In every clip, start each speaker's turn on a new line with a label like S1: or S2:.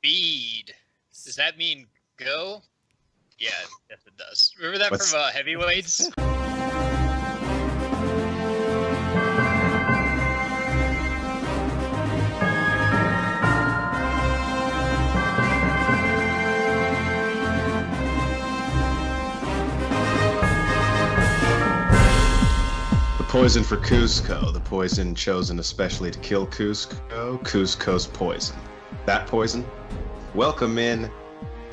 S1: Speed. Does that mean go? Yeah, yes it does. Remember that
S2: What's-
S1: from Heavyweights?
S2: The poison for Cusco, the poison chosen especially to kill Cusco, Cusco's poison. That poison? Welcome in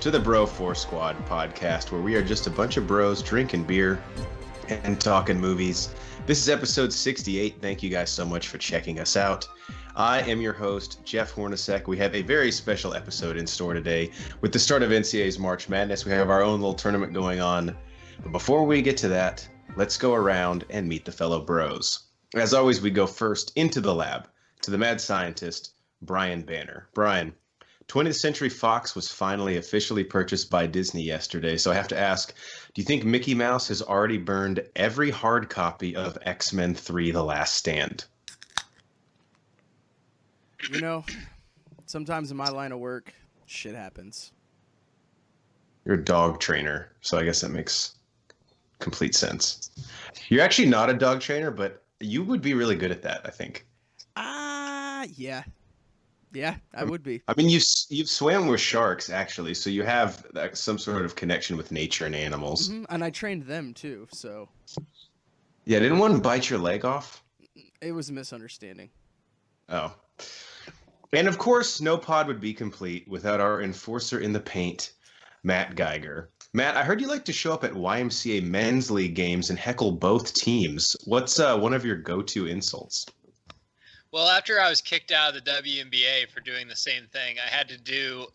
S2: to the Bro 4 Squad podcast, where we are just a bunch of bros drinking beer and talking movies. This is episode 68. Thank you guys so much for checking us out. I am your host, Jeff Hornacek. We have a very special episode in store today. With the start of NCAA's March Madness, we have our own little tournament going on. But before we get to that, let's go around and meet the fellow bros. As always, we go first into the lab to the mad scientist, Brian Banner. Brian, 20th Century Fox was finally officially purchased by Disney yesterday, so I have to ask, do you think Mickey Mouse has already burned every hard copy of X-Men 3: The Last Stand?
S3: You know, sometimes in my line of work, shit happens.
S2: You're a dog trainer, so I guess that makes complete sense. You're actually not a dog trainer, but you would be really good at that, I think.
S3: Yeah. Yeah, I would be.
S2: I mean, you've swam with sharks, actually, so you have some sort of connection with nature and animals.
S3: Mm-hmm. And I trained them, too, so...
S2: Yeah, didn't one bite your leg off?
S3: It was a misunderstanding.
S2: Oh. And of course, no pod would be complete without our enforcer in the paint, Matt Geiger. Matt, I heard you like to show up at YMCA Men's League games and heckle both teams. What's one of your go-to insults?
S1: Well, after I was kicked out of the WNBA for doing the same thing, I had to do...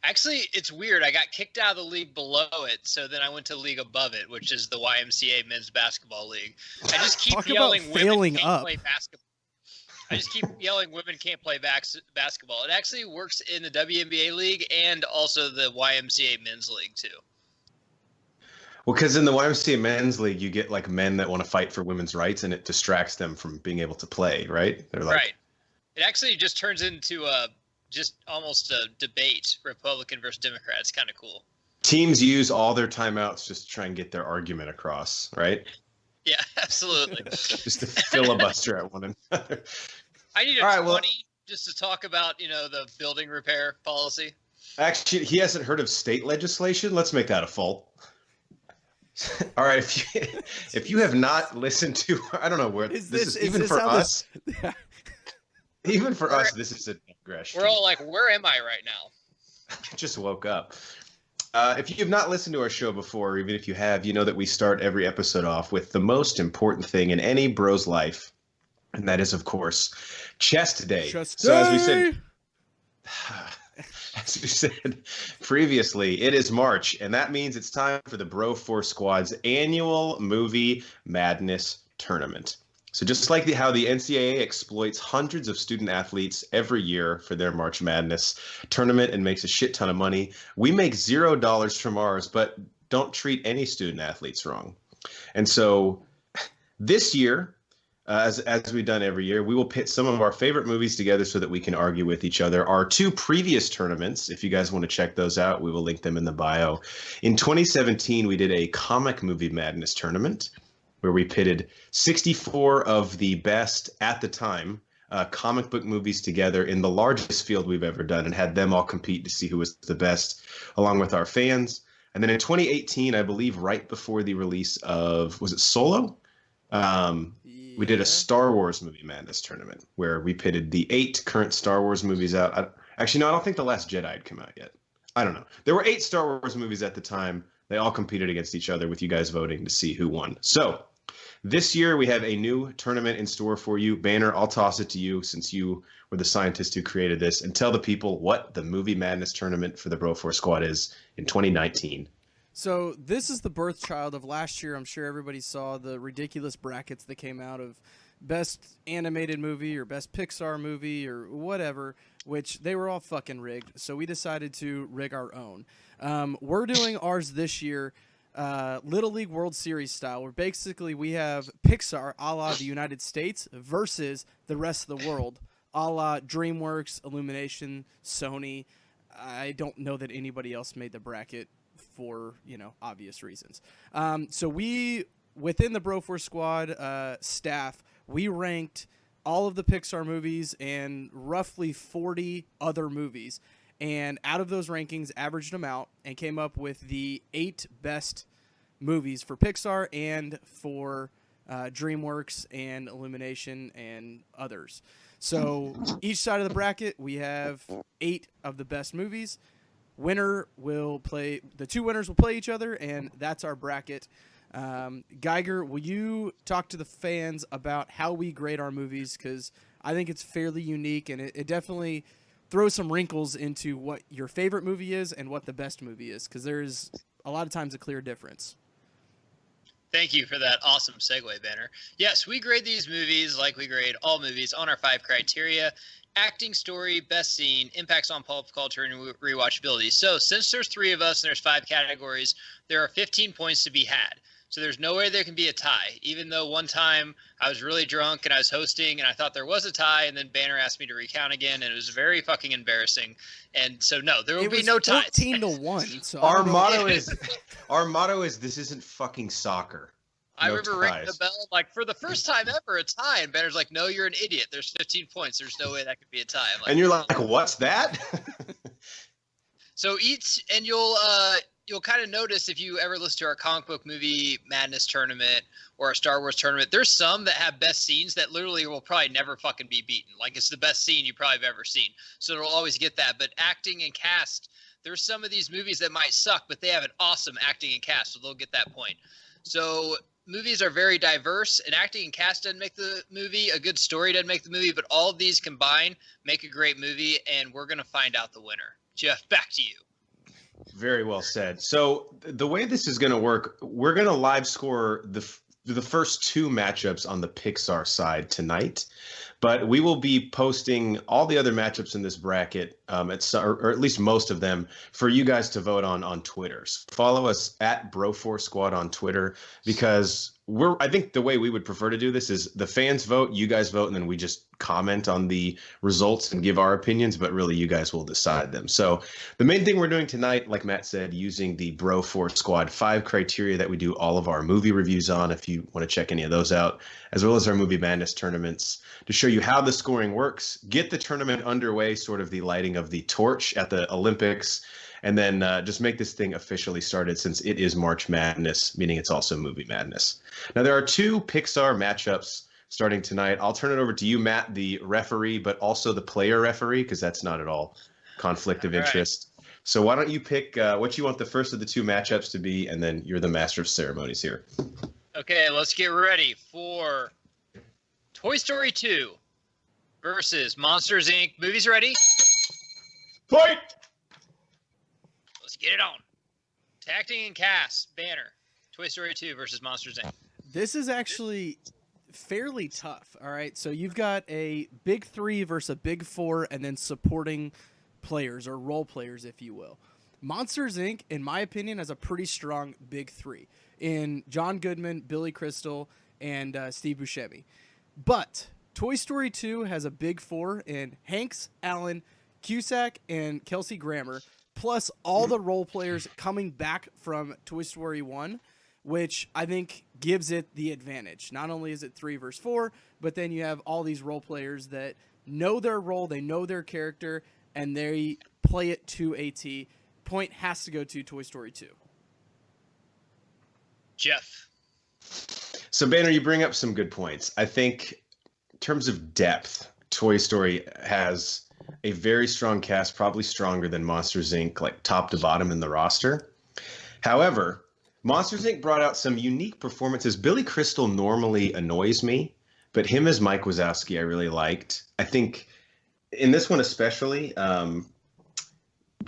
S1: Actually, it's weird. I got kicked out of the league below it, so then I went to the league above it, which is the YMCA Men's Basketball League. I just keep yelling women can't play basketball. I just keep yelling women can't play basketball. It actually works in the WNBA league and also the YMCA Men's League, too.
S2: Well, because in the YMCA Men's League, you get like men that want to fight for women's rights, and it distracts them from being able to play, right? They're like,
S1: right. It actually just turns into just almost a debate, Republican versus Democrat. It's kind of cool.
S2: Teams use all their timeouts just to try and get their argument across, right?
S1: Yeah, absolutely.
S2: Just to filibuster at one another.
S1: I need a 20 just to talk about, the building repair policy.
S2: Actually, he hasn't heard of state legislation. Let's make that a fault. All right, if you have not listened to, I don't know where this is even for us. Even for us, this is a digression.
S1: We're all like, where am I right now?
S2: I just woke up. If you have not listened to our show before, or even if you have, you know that we start every episode off with the most important thing in any bro's life, and that is, of course, Chest Day. So as we said previously, it is March, and that means it's time for the Bro 4 Squad's annual Movie Madness Tournament. So just like how the NCAA exploits hundreds of student athletes every year for their March Madness tournament and makes a shit ton of money, we make $0 from ours, but don't treat any student athletes wrong. And so this year, as we've done every year, we will pit some of our favorite movies together so that we can argue with each other. Our two previous tournaments, if you guys want to check those out, we will link them in the bio. In 2017, we did a comic movie madness tournament where we pitted 64 of the best, at the time, comic book movies together in the largest field we've ever done and had them all compete to see who was the best, along with our fans. And then in 2018, I believe right before the release of, was it Solo? We did a Star Wars movie madness tournament where we pitted the 8 current Star Wars movies out. Actually, no, I don't think The Last Jedi had come out yet. I don't know. There were 8 Star Wars movies at the time. They all competed against each other with you guys voting to see who won. So this year we have a new tournament in store for you. Banner, I'll toss it to you since you were the scientist who created this, and tell the people what the Movie Madness tournament for the Bro 4 Squad is in 2019.
S3: So this is the birth child of last year. I'm sure everybody saw the ridiculous brackets that came out of best animated movie or best Pixar movie or whatever, which they were all fucking rigged. So we decided to rig our own. We're doing ours this year, Little League World Series style, where basically we have Pixar a la the United States versus the rest of the world, a la DreamWorks, Illumination, Sony. I don't know that anybody else made the bracket for, obvious reasons. So we, within the Broforce Squad staff, we ranked all of the Pixar movies and roughly 40 other movies. And out of those rankings, averaged them out and came up with the 8 best movies for Pixar and for DreamWorks and Illumination and others. So each side of the bracket, we have 8 of the best movies. The 2 winners will play each other, and that's our bracket. Geiger, will you talk to the fans about how we grade our movies? Because I think it's fairly unique, and it definitely throws some wrinkles into what your favorite movie is and what the best movie is, because there's a lot of times a clear difference.
S1: Thank you for that awesome segue, Banner. Yes, we grade these movies like we grade all movies on our 5 criteria: acting, story, best scene, impacts on pop culture, and rewatchability. So since there's 3 of us and there's 5 categories, there are 15 points to be had. So there's no way there can be a tie, even though one time I was really drunk and I was hosting and I thought there was a tie, and then Banner asked me to recount again, and it was very fucking embarrassing. And so no, there will be no ties.
S3: 14-1. So
S2: our motto is this isn't fucking soccer.
S1: I remember ringing the bell like, for the first time ever, a tie, and Banner's like, "No, you're an idiot. There's 15 points. There's no way that could be a tie." I'm like,
S2: and you're like, "What's that?"
S1: So you'll kind of notice if you ever listen to our comic book movie madness tournament or our Star Wars tournament, there's some that have best scenes that literally will probably never fucking be beaten. Like, it's the best scene you probably have ever seen. So it'll always get that. But acting and cast, there's some of these movies that might suck, but they have an awesome acting and cast, so they'll get that point. So movies are very diverse, and acting and cast doesn't make the movie. A good story doesn't make the movie, but all of these combined make a great movie, and we're going to find out the winner. Jeff, back to you.
S2: Very well said. So the way this is going to work, we're going to live score the first 2 matchups on the Pixar side tonight, but we will be posting all the other matchups in this bracket, or at least most of them, for you guys to vote on Twitter. Follow us at Bro4 Squad on Twitter, because I think the way we would prefer to do this is the fans vote, you guys vote, and then we just comment on the results and give our opinions, but really you guys will decide them. So the main thing we're doing tonight, like Matt said, using the Bro4 Squad 5 criteria that we do all of our movie reviews on, if you want to check any of those out, as well as our movie madness tournaments, to show you how the scoring works, get the tournament underway, sort of the lighting of the torch at the Olympics, and then just make this thing officially started, since it is March Madness, meaning it's also Movie Madness. Now, there are 2 Pixar matchups starting tonight. I'll turn it over to you, Matt, the referee, but also the player referee, because that's not at all conflict of interest. Right. So why don't you pick what you want the first of the 2 matchups to be, and then you're the master of ceremonies here.
S1: Okay, let's get ready for Toy Story 2 versus Monsters, Inc. Movies ready?
S2: Fight!
S1: Let's get it on. Acting and cast, Banner. Toy Story 2 versus Monsters, Inc.
S3: This is actually fairly tough, all right? So you've got a big 3 versus a big 4, and then supporting players, or role players, if you will. Monsters, Inc., in my opinion, has a pretty strong big 3 in John Goodman, Billy Crystal, and Steve Buscemi. But Toy Story 2 has a big 4 in Hanks, Allen, Cusack, and Kelsey Grammer, plus all the role players coming back from Toy Story 1, which I think gives it the advantage. Not only is it 3 versus 4, but then you have all these role players that know their role, they know their character, and they play it to a T. Point has to go to Toy Story 2.
S1: Jeff.
S2: So, Banner, you bring up some good points. I think in terms of depth, Toy Story has a very strong cast, probably stronger than Monsters, Inc., like top to bottom in the roster. However, Monsters, Inc. brought out some unique performances. Billy Crystal normally annoys me, but him as Mike Wazowski I really liked. I think in this one especially,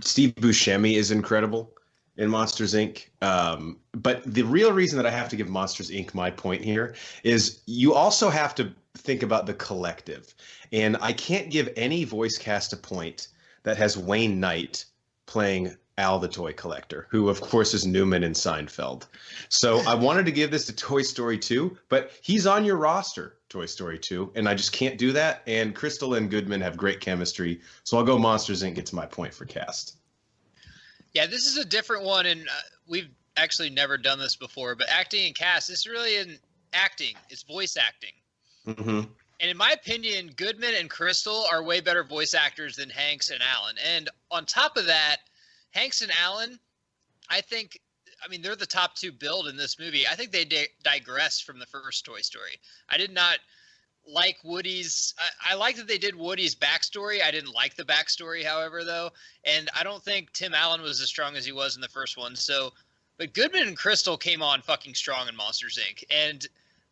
S2: Steve Buscemi is incredible in Monsters, Inc. But the real reason that I have to give Monsters, Inc. my point here is you also have to think about the collective. And I can't give any voice cast a point that has Wayne Knight playing Al the Toy Collector, who of course is Newman in Seinfeld. So I wanted to give this to Toy Story 2, but he's on your roster, Toy Story 2, and I just can't do that. And Crystal and Goodman have great chemistry, so I'll go Monsters Inc. Gets my point for cast.
S1: Yeah, this is a different one, and we've actually never done this before, but acting and cast, this is really an acting. It's voice acting.
S2: Mm-hmm.
S1: And in my opinion, Goodman and Crystal are way better voice actors than Hanks and Alan. And on top of that, Hanks and Alan, I mean, they're the top two billed in this movie. I think they digress from the first Toy Story. I did not like Woody's. I like that they did Woody's backstory. I didn't like the backstory, however, though. And I don't think Tim Allen was as strong as he was in the first one. So, but Goodman and Crystal came on fucking strong in Monsters, Inc. And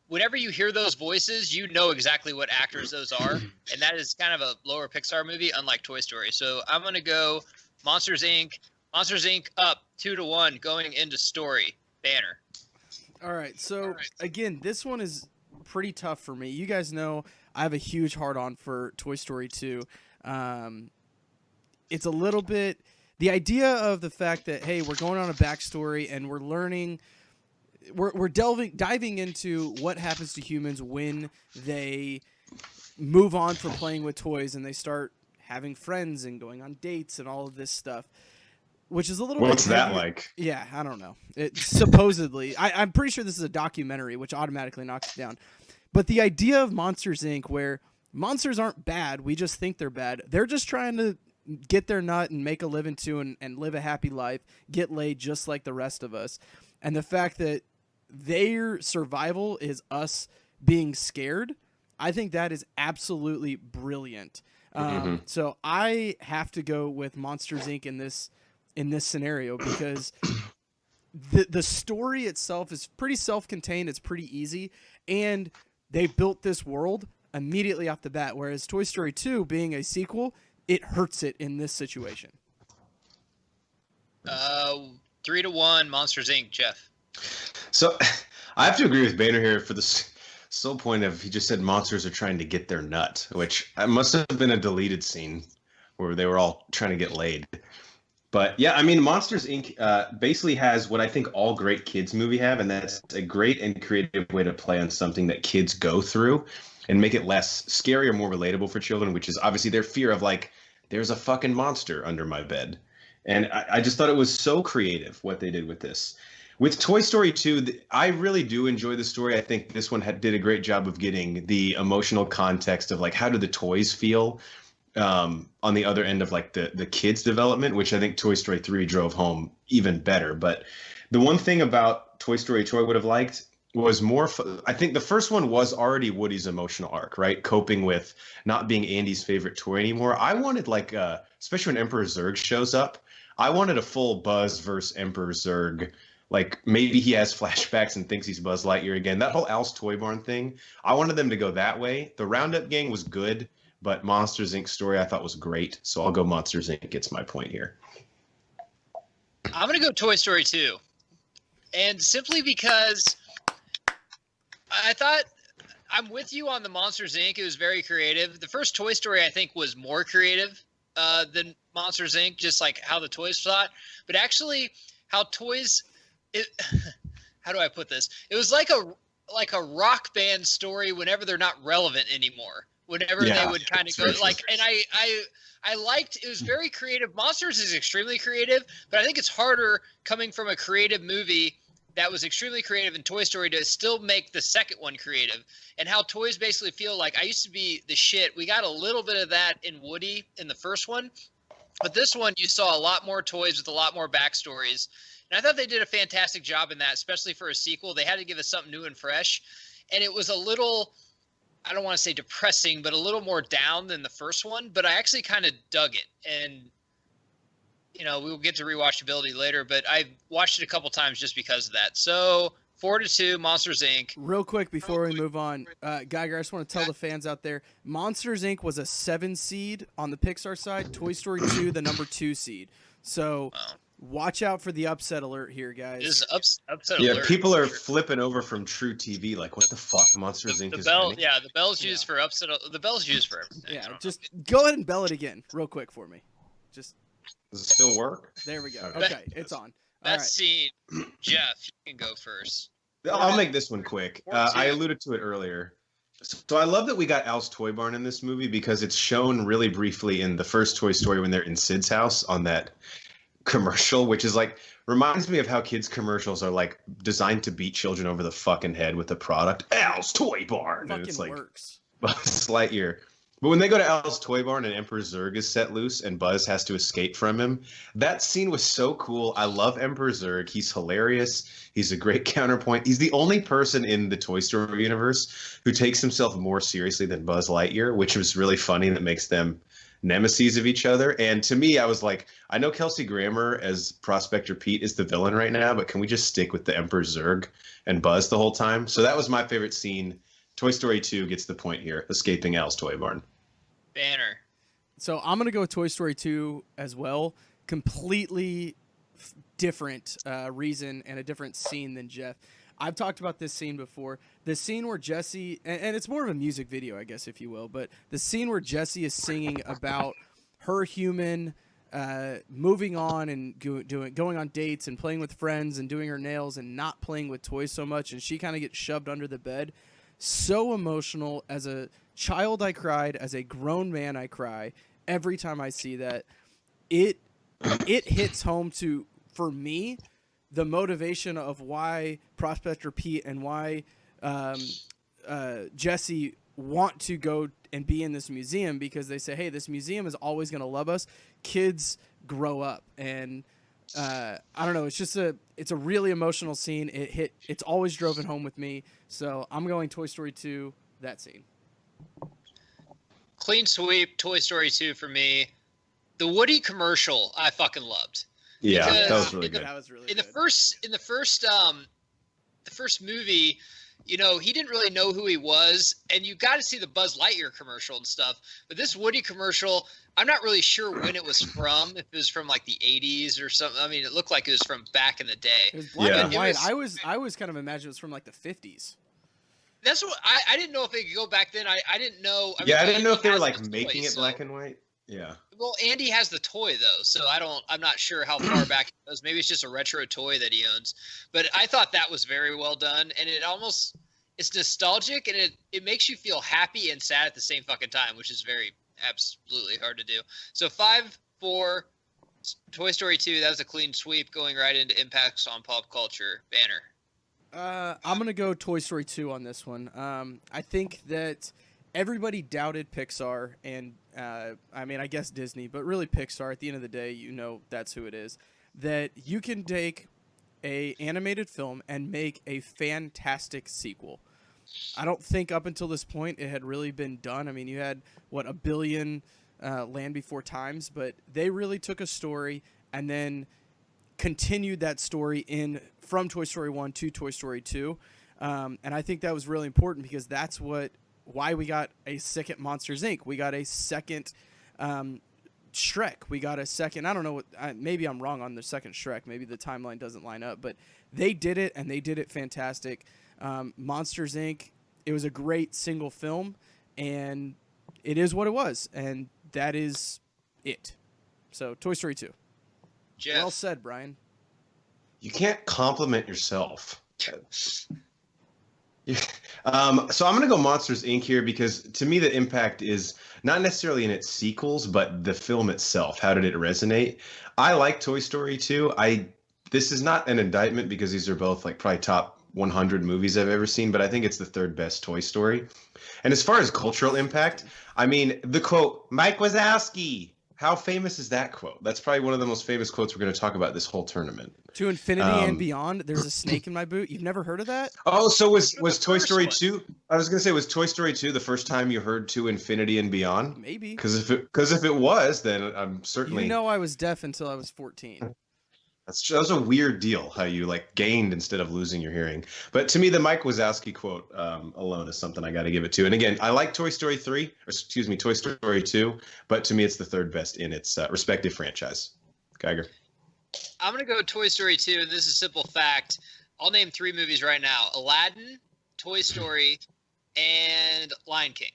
S1: whenever you hear those voices, you know exactly what actors those are. And that is kind of a lower Pixar movie, unlike Toy Story. So I'm going to go Monsters, Inc. Monsters, Inc. up 2-1 going into story. Banner.
S3: All right. So, again, this one is pretty tough for me. You guys know I have a huge hard-on for Toy Story 2. It's a little bit – the idea of the fact that, hey, we're going on a backstory and we're learning – we're diving into what happens to humans when they move on from playing with toys and they start having friends and going on dates and all of this stuff. Which is a little
S2: What's
S3: bit
S2: that
S3: heavier.
S2: like?
S3: Yeah, I don't know. It supposedly, I'm pretty sure this is a documentary, which automatically knocks it down. But the idea of Monsters, Inc., where monsters aren't bad, we just think they're bad. They're just trying to get their nut and make a living too and live a happy life, get laid just like the rest of us. And the fact that their survival is us being scared, I think that is absolutely brilliant. So I have to go with Monsters, Inc. in this scenario because the story itself is pretty self-contained. It's pretty easy. And they built this world immediately off the bat, whereas Toy Story 2, being a sequel, it hurts it in this situation.
S1: 3-1 Monsters, Inc., Jeff.
S2: So I have to agree with Boehner here for the sole point of he just said monsters are trying to get their nut, which must have been a deleted scene where they were all trying to get laid. But yeah, I mean, Monsters, Inc. Basically has what I think all great kids movie have, and that's a great and creative way to play on something that kids go through and make it less scary or more relatable for children, which is obviously their fear of like, there's a fucking monster under my bed. And I just thought it was so creative what they did with this. With Toy Story 2, I really do enjoy the story. I think this one did a great job of getting the emotional context of like, how do the toys feel? On the other end of like the kids development, which I think Toy Story 3 drove home even better. But the one thing about Toy Story 2 I would have liked was more, I think the first one was already Woody's emotional arc, right? Coping with not being Andy's favorite toy anymore. I wanted like, especially when Emperor Zurg shows up, I wanted a full Buzz versus Emperor Zurg. Like maybe he has flashbacks and thinks he's Buzz Lightyear again. That whole Al's Toy Barn thing, I wanted them to go that way. The Roundup Gang was good. But Monsters, Inc. story I thought was great, so I'll go Monsters, Inc. Gets my point here.
S1: I'm going to go Toy Story 2. And simply because I thought I'm with you on the Monsters, Inc. It was very creative. The first Toy Story, I think, was more creative than Monsters, Inc., just like how the toys thought. But actually, how toys – how do I put this? It was like a rock band story whenever they're not relevant anymore. Whenever they would kind of go like, and I liked, it was very creative. Monsters is extremely creative, but I think it's harder coming from a creative movie that was extremely creative in Toy Story to still make the second one creative. And how toys basically feel like, I used to be the shit. We got a little bit of that in Woody in the first one, but this one you saw a lot more toys with a lot more backstories. And I thought they did a fantastic job in that, especially for a sequel. They had to give us something new and fresh. And it was a little, I don't want to say depressing, but a little more down than the first one. But I actually kind of dug it. And, you know, we'll get to rewatchability later, but I watched it a couple times just because of that. So 4-2, Monsters, Inc.
S3: Real quick before we move on, Geiger, I just want to tell the fans out there, Monsters, Inc. was a 7 seed on the Pixar side. Toy Story 2, the number 2 seed. So watch out for the upset alert here, guys.
S1: This is upset alert.
S2: Yeah, people are flipping over from True TV like, what the fuck, Monsters, Inc. is winning?
S1: Yeah, the bell's used for upset. The bell's used for everything.
S3: Yeah, just go ahead and bell it again real quick for me. Just
S2: Does it still work?
S3: There we go.
S2: Okay.
S3: Okay, it's on.
S1: That
S3: All right.
S1: scene, Jeff, you can go first.
S2: I'll make this one quick.
S1: Or
S2: I
S1: two.
S2: alluded to it earlier. So I love that we got Al's Toy Barn in this movie because it's shown really briefly in the first Toy Story when they're in Sid's house on that commercial, which is like reminds me of how kids commercials are like designed to beat children over the fucking head with the product. Al's Toy Barn.
S3: Fucking
S2: And it's like
S3: works.
S2: Slight year. But when they go to Al's Toy Barn and Emperor Zurg is set loose and Buzz has to escape from him, that scene was so cool. I love Emperor Zurg. He's hilarious. He's a great counterpoint. He's the only person in the Toy Story universe who takes himself more seriously than Buzz Lightyear, which was really funny. That makes them nemesis of each other. And to me, I was like, I know Kelsey Grammer as Prospector Pete is the villain right now, but can we just stick with the Emperor Zurg and Buzz the whole time? So that was my favorite scene. Toy Story 2 gets the point here, escaping Al's Toy Barn.
S1: Banner.
S3: So I'm gonna go with Toy Story 2 as well. Completely different reason and a different scene than Jeff. I've talked about this scene before. The scene where Jessie, and it's more of a music video, I guess, if you will, but the scene where Jessie is singing about her human moving on and going on dates and playing with friends and doing her nails and not playing with toys so much, and she kind of gets shoved under the bed. So emotional. As a child, I cried. As a grown man, I cry every time I see that. It hits home to, for me, the motivation of why Prospector Pete and why Jessie want to go and be in this museum, because they say, hey, this museum is always going to love us. Kids grow up, and I don't know. It's a really emotional scene. It's always driven home with me. So I'm going Toy Story 2, that scene.
S1: Clean sweep, Toy Story 2 for me. The Woody commercial, I fucking loved.
S2: Yeah,
S1: Because
S2: that was really good.
S3: That was really
S1: In
S3: good.
S1: the first movie, you know, he didn't really know who he was, and you got to see the Buzz Lightyear commercial and stuff. But this Woody commercial, I'm not really sure when it was from. If it was from like the 80s or something. I mean, it looked like it was from back in the day.
S3: It was black
S2: Yeah.
S3: and
S1: It
S3: white.
S1: was-
S3: I was kind of imagining it was from like the 50s.
S1: That's what I didn't know if they could go back then. I didn't know.
S2: I didn't know if they were
S1: Andy
S2: like
S1: has those
S2: making
S1: toys,
S2: it
S1: so-
S2: black and white. Yeah.
S1: Well, Andy has the toy though, so I'm not sure how far back it goes. Maybe it's just a retro toy that he owns. But I thought that was very well done, and it's nostalgic, and it makes you feel happy and sad at the same fucking time, which is very absolutely hard to do. So 5-4, Toy Story 2. That was a clean sweep, going right into impacts on pop culture. Banner.
S3: I'm going to go Toy Story 2 on this one. I think that everybody doubted Pixar, and I mean, I guess Disney, but really Pixar. At the end of the day, you know that's who it is. That you can take a animated film and make a fantastic sequel. I don't think up until this point it had really been done. I mean, you had, what, 1 billion Land Before Times, but they really took a story and then continued that story from Toy Story 1 to Toy Story 2. And I think that was really important, because that's why we got a second Monsters, Inc. We got a second Shrek. We got a second, I don't know, maybe I'm wrong on the second Shrek. Maybe the timeline doesn't line up, but they did it, and they did it fantastic. Monsters, Inc., it was a great single film, and it is what it was, and that is it. So, Toy Story 2.
S1: Jeff.
S3: Well said, Brian.
S2: You can't compliment yourself. So I'm going to go Monsters, Inc. here, because to me the impact is not necessarily in its sequels, but the film itself. How did it resonate? I like Toy Story 2. This is not an indictment, because these are both like probably top 100 movies I've ever seen, but I think it's the third best Toy Story. And as far as cultural impact, I mean, the quote, Mike Wazowski. How famous is that quote? That's probably one of the most famous quotes we're going to talk about this whole tournament.
S3: To infinity and beyond, there's a snake in my boot. You've never heard of that?
S2: Oh, so was Toy
S1: first
S2: Story
S1: one.
S2: 2? I was going to say, was Toy Story 2 the first time you heard To Infinity and Beyond?
S3: Maybe.
S2: Because if it was, then I'm certainly.
S3: You know, I was deaf until I was 14.
S2: That was a weird deal, how you like gained instead of losing your hearing. But to me, the Mike Wazowski quote alone is something I got to give it to. And again, I like Toy Story 3, or excuse me, Toy Story 2, but to me, it's the third best in its respective franchise. Geiger.
S1: I'm going to go Toy Story 2, and this is a simple fact. I'll name 3 movies right now. Aladdin, Toy Story, and Lion King.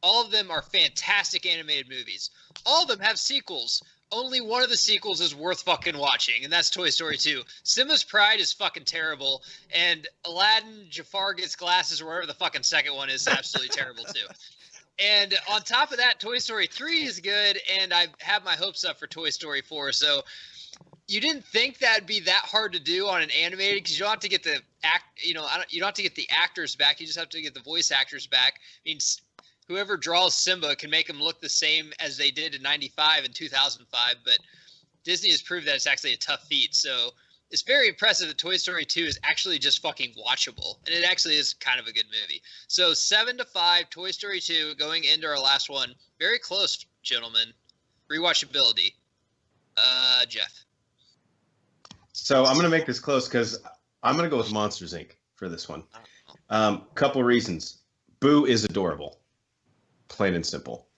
S1: All of them are fantastic animated movies. All of them have sequels. only one of the sequels is worth fucking watching, and that's Toy Story 2. Simba's Pride is fucking terrible, and Aladdin, Jafar Gets Glasses, or whatever the fucking second one is absolutely terrible too. And on top of that, Toy Story 3 is good, and I have my hopes up for Toy Story 4. So you didn't think that'd be that hard to do on an animated, because you don't have to get the you don't have to get the actors back. You just have to get the voice actors back. I mean, whoever draws Simba can make him look the same as they did in 95 and 2005, but Disney has proved that it's actually a tough feat. So it's very impressive that Toy Story 2 is actually just fucking watchable, and it actually is kind of a good movie. So 7-5, Toy Story 2 going into our last one. Very close, gentlemen. Rewatchability. Jeff.
S2: So I'm going to make this close because I'm going to go with Monsters, Inc. for this one. Couple reasons. Boo is adorable. Plain and simple.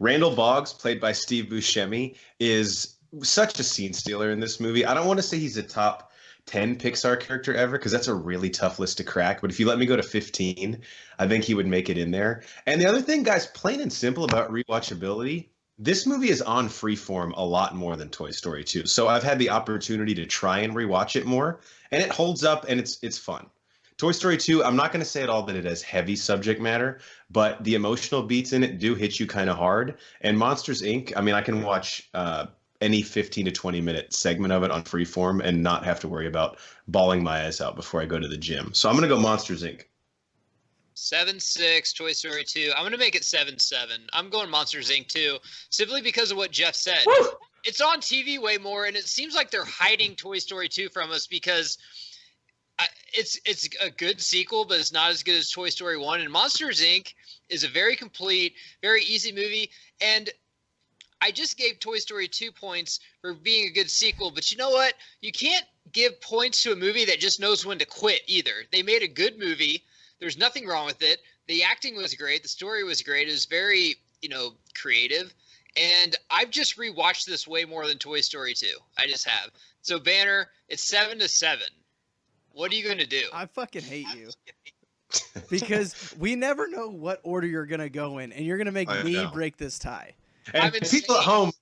S2: Randall Boggs, played by Steve Buscemi, is such a scene stealer in this movie. I don't want to say he's a top 10 Pixar character ever, because that's a really tough list to crack. But if you let me go to 15, I think he would make it in there. And the other thing, guys, plain and simple about rewatchability, this movie is on Freeform a lot more than Toy Story 2. So I've had the opportunity to try and rewatch it more, and it holds up, and it's fun. Toy Story 2, I'm not going to say at all that it has heavy subject matter, but the emotional beats in it do hit you kind of hard. And Monsters, Inc., I mean, I can watch any 15 to 20 minute segment of it on Freeform and not have to worry about bawling my eyes out before I go to the gym. So I'm going to go Monsters, Inc.
S1: 7-6, Toy Story 2. I'm going to make it 7-7. I'm going Monsters, Inc. too, simply because of what Jeff said.
S2: Woo!
S1: It's on TV way more, and it seems like they're hiding Toy Story 2 from us because it's a good sequel, but it's not as good as Toy Story 1. And Monsters, Inc. is a very complete, very easy movie. And I just gave Toy Story 2 points for being a good sequel, but you know what? You can't give points to a movie that just knows when to quit either. They made a good movie. There's nothing wrong with it. The acting was great. The story was great. It was very, creative. And I've just rewatched this way more than Toy Story 2. I just have. So, Banner, it's 7-7. What are you going to do?
S3: I fucking hate you. Because we never know what order you're going to go in, and you're going to make me break this tie.
S2: And people at home,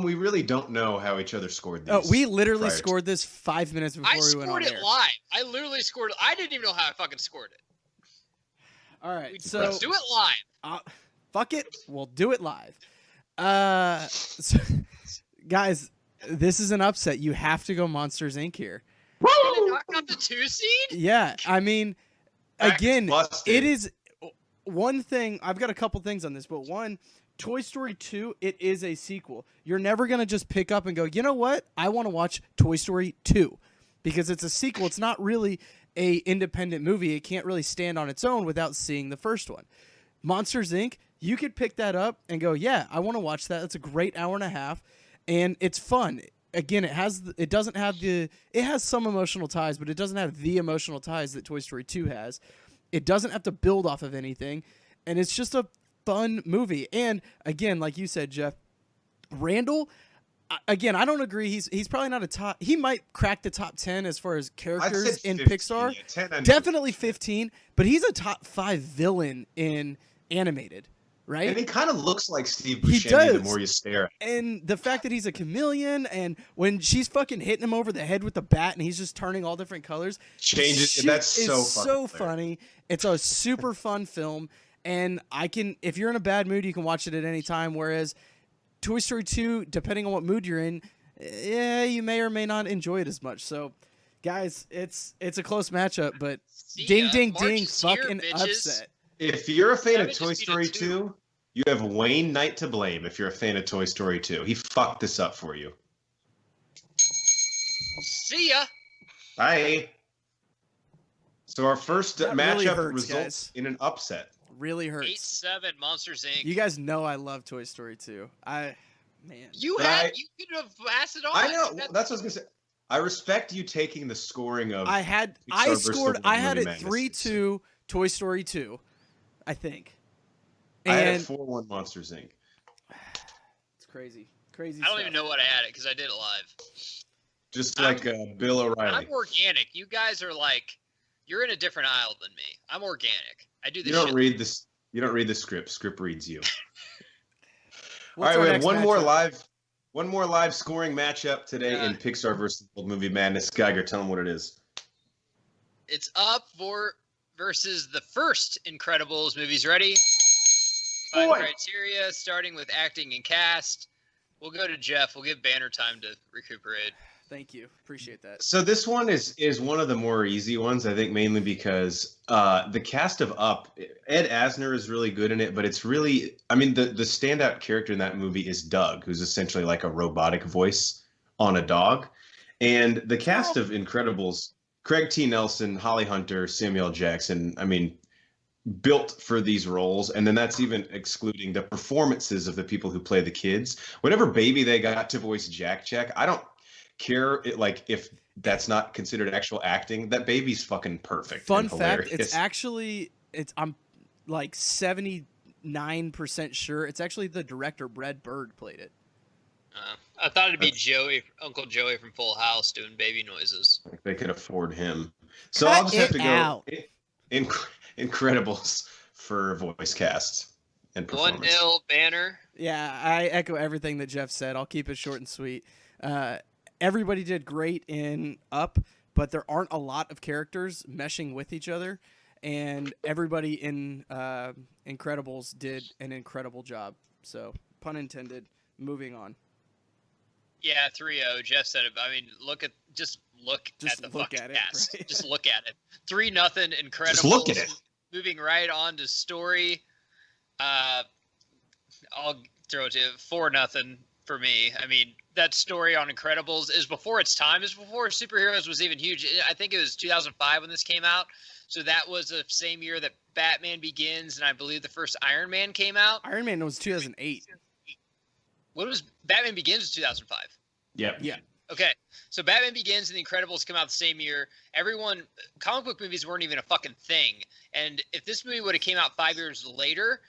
S2: we really don't know how each other scored these.
S3: Oh, we literally scored this 5 minutes before we went on air.
S1: I scored it live. I literally scored it. I didn't even know how I fucking scored it.
S3: All right, so
S1: let's do it live.
S3: Fuck it, we'll do it live. Guys, this is an upset. You have to go Monsters, Inc. here.
S1: Woo! Knock out the 2 seed?
S3: Yeah, I mean, again, it is one thing. I've got a couple things on this, but one, Toy Story 2, it is a sequel. You're never going to just pick up and go, you know what? I want to watch Toy Story 2 because it's a sequel. It's not really a independent movie. It can't really stand on its own without seeing the first one. Monsters, Inc., you could pick that up and go, yeah, I want to watch that. It's a great hour and a half, and it's fun. Again, it has some emotional ties, but it doesn't have the emotional ties that Toy Story 2 has. It doesn't have to build off of anything, and it's just a fun movie. And again, like you said, Jeff, Randall, again, I don't agree. He's probably not a top. He might crack the top 10 as far as characters in 15, Pixar. Yeah, definitely 15, but he's a top 5 villain in animated. Right?
S2: And he kind of looks like Steve Buscemi the more you stare at him.
S3: And the fact that he's a chameleon, and when she's fucking hitting him over the head with the bat and he's just turning all different colors. That's so funny. It's a super fun film. And if you're in a bad mood, you can watch it at any time. Whereas Toy Story 2, depending on what mood you're in, you may or may not enjoy it as much. So, guys, it's a close matchup, but ding, fucking upset.
S2: If you're a fan of Toy Story 2, you have Wayne Knight to blame if you're a fan of Toy Story 2. He fucked this up for you.
S1: See ya.
S2: Bye. So our first matchup results in an upset.
S3: Really hurts.
S1: 8-7 Monsters, Inc.
S3: You guys know I love Toy Story 2.
S1: You could have passed it on.
S2: I know. That's what I was gonna say. I respect you taking the scoring of.
S3: I had it 3-2 Toy Story 2. I think.
S2: I had it 4-1 Monsters, Inc.
S3: It's crazy.
S1: I don't even know what I had it because I did it live.
S2: Just like Bill O'Reilly.
S1: I'm organic. You guys are like, you're in a different aisle than me. I'm organic. I do this.
S2: You don't read this. You don't read the script. Script reads you. All right, we have one more live One more live scoring matchup today in Pixar versus Old Movie Madness. Geiger, tell them what it is.
S1: It's Up versus the first Incredibles movies. Ready? 5 criteria, starting with acting and cast. We'll go to Jeff. We'll give Banner time to recuperate.
S3: Thank you. Appreciate that.
S2: So this one is one of the more easy ones, I think, mainly because the cast of Up, Ed Asner is really good in it, but it's really, I mean, the standout character in that movie is Doug, who's essentially like a robotic voice on a dog. And the cast of Incredibles, Craig T. Nelson, Holly Hunter, Samuel L. Jackson, I mean, built for these roles. And then that's even excluding the performances of the people who play the kids. Whatever baby they got to voice Jack, I don't care if that's not considered actual acting. That baby's fucking perfect.
S3: Fun fact, I'm like 79% sure it's actually the director Brad Bird played it.
S1: I thought it'd be Uncle Joey from Full House doing baby noises.
S2: Like they could afford him. So I'll just have to go Incredibles for voice cast and performance.
S1: 1-0 Banner.
S3: Yeah, I echo everything that Jeff said. I'll keep it short and sweet. Everybody did great in Up, but there aren't a lot of characters meshing with each other, and everybody in Incredibles did an incredible job. So, pun intended. Moving on.
S1: Yeah, 3-0. Jeff said it. I mean, just look at the fucking cast. Right? Just look at it. 3-0 Incredibles.
S2: Just look at it.
S1: Moving right on to story. I'll throw it to 4-0 for me. I mean, that story on Incredibles is before its time. Is before superheroes was even huge. I think it was 2005 when this came out. So that was the same year that Batman Begins, and I believe the first Iron Man came out.
S3: Iron Man was 2008.
S1: What was Batman Begins? Was 2005.
S2: Yep.
S3: Yeah.
S1: Okay, so Batman Begins and The Incredibles come out the same year. Comic book movies weren't even a fucking thing. And if this movie would have came out 5 years later,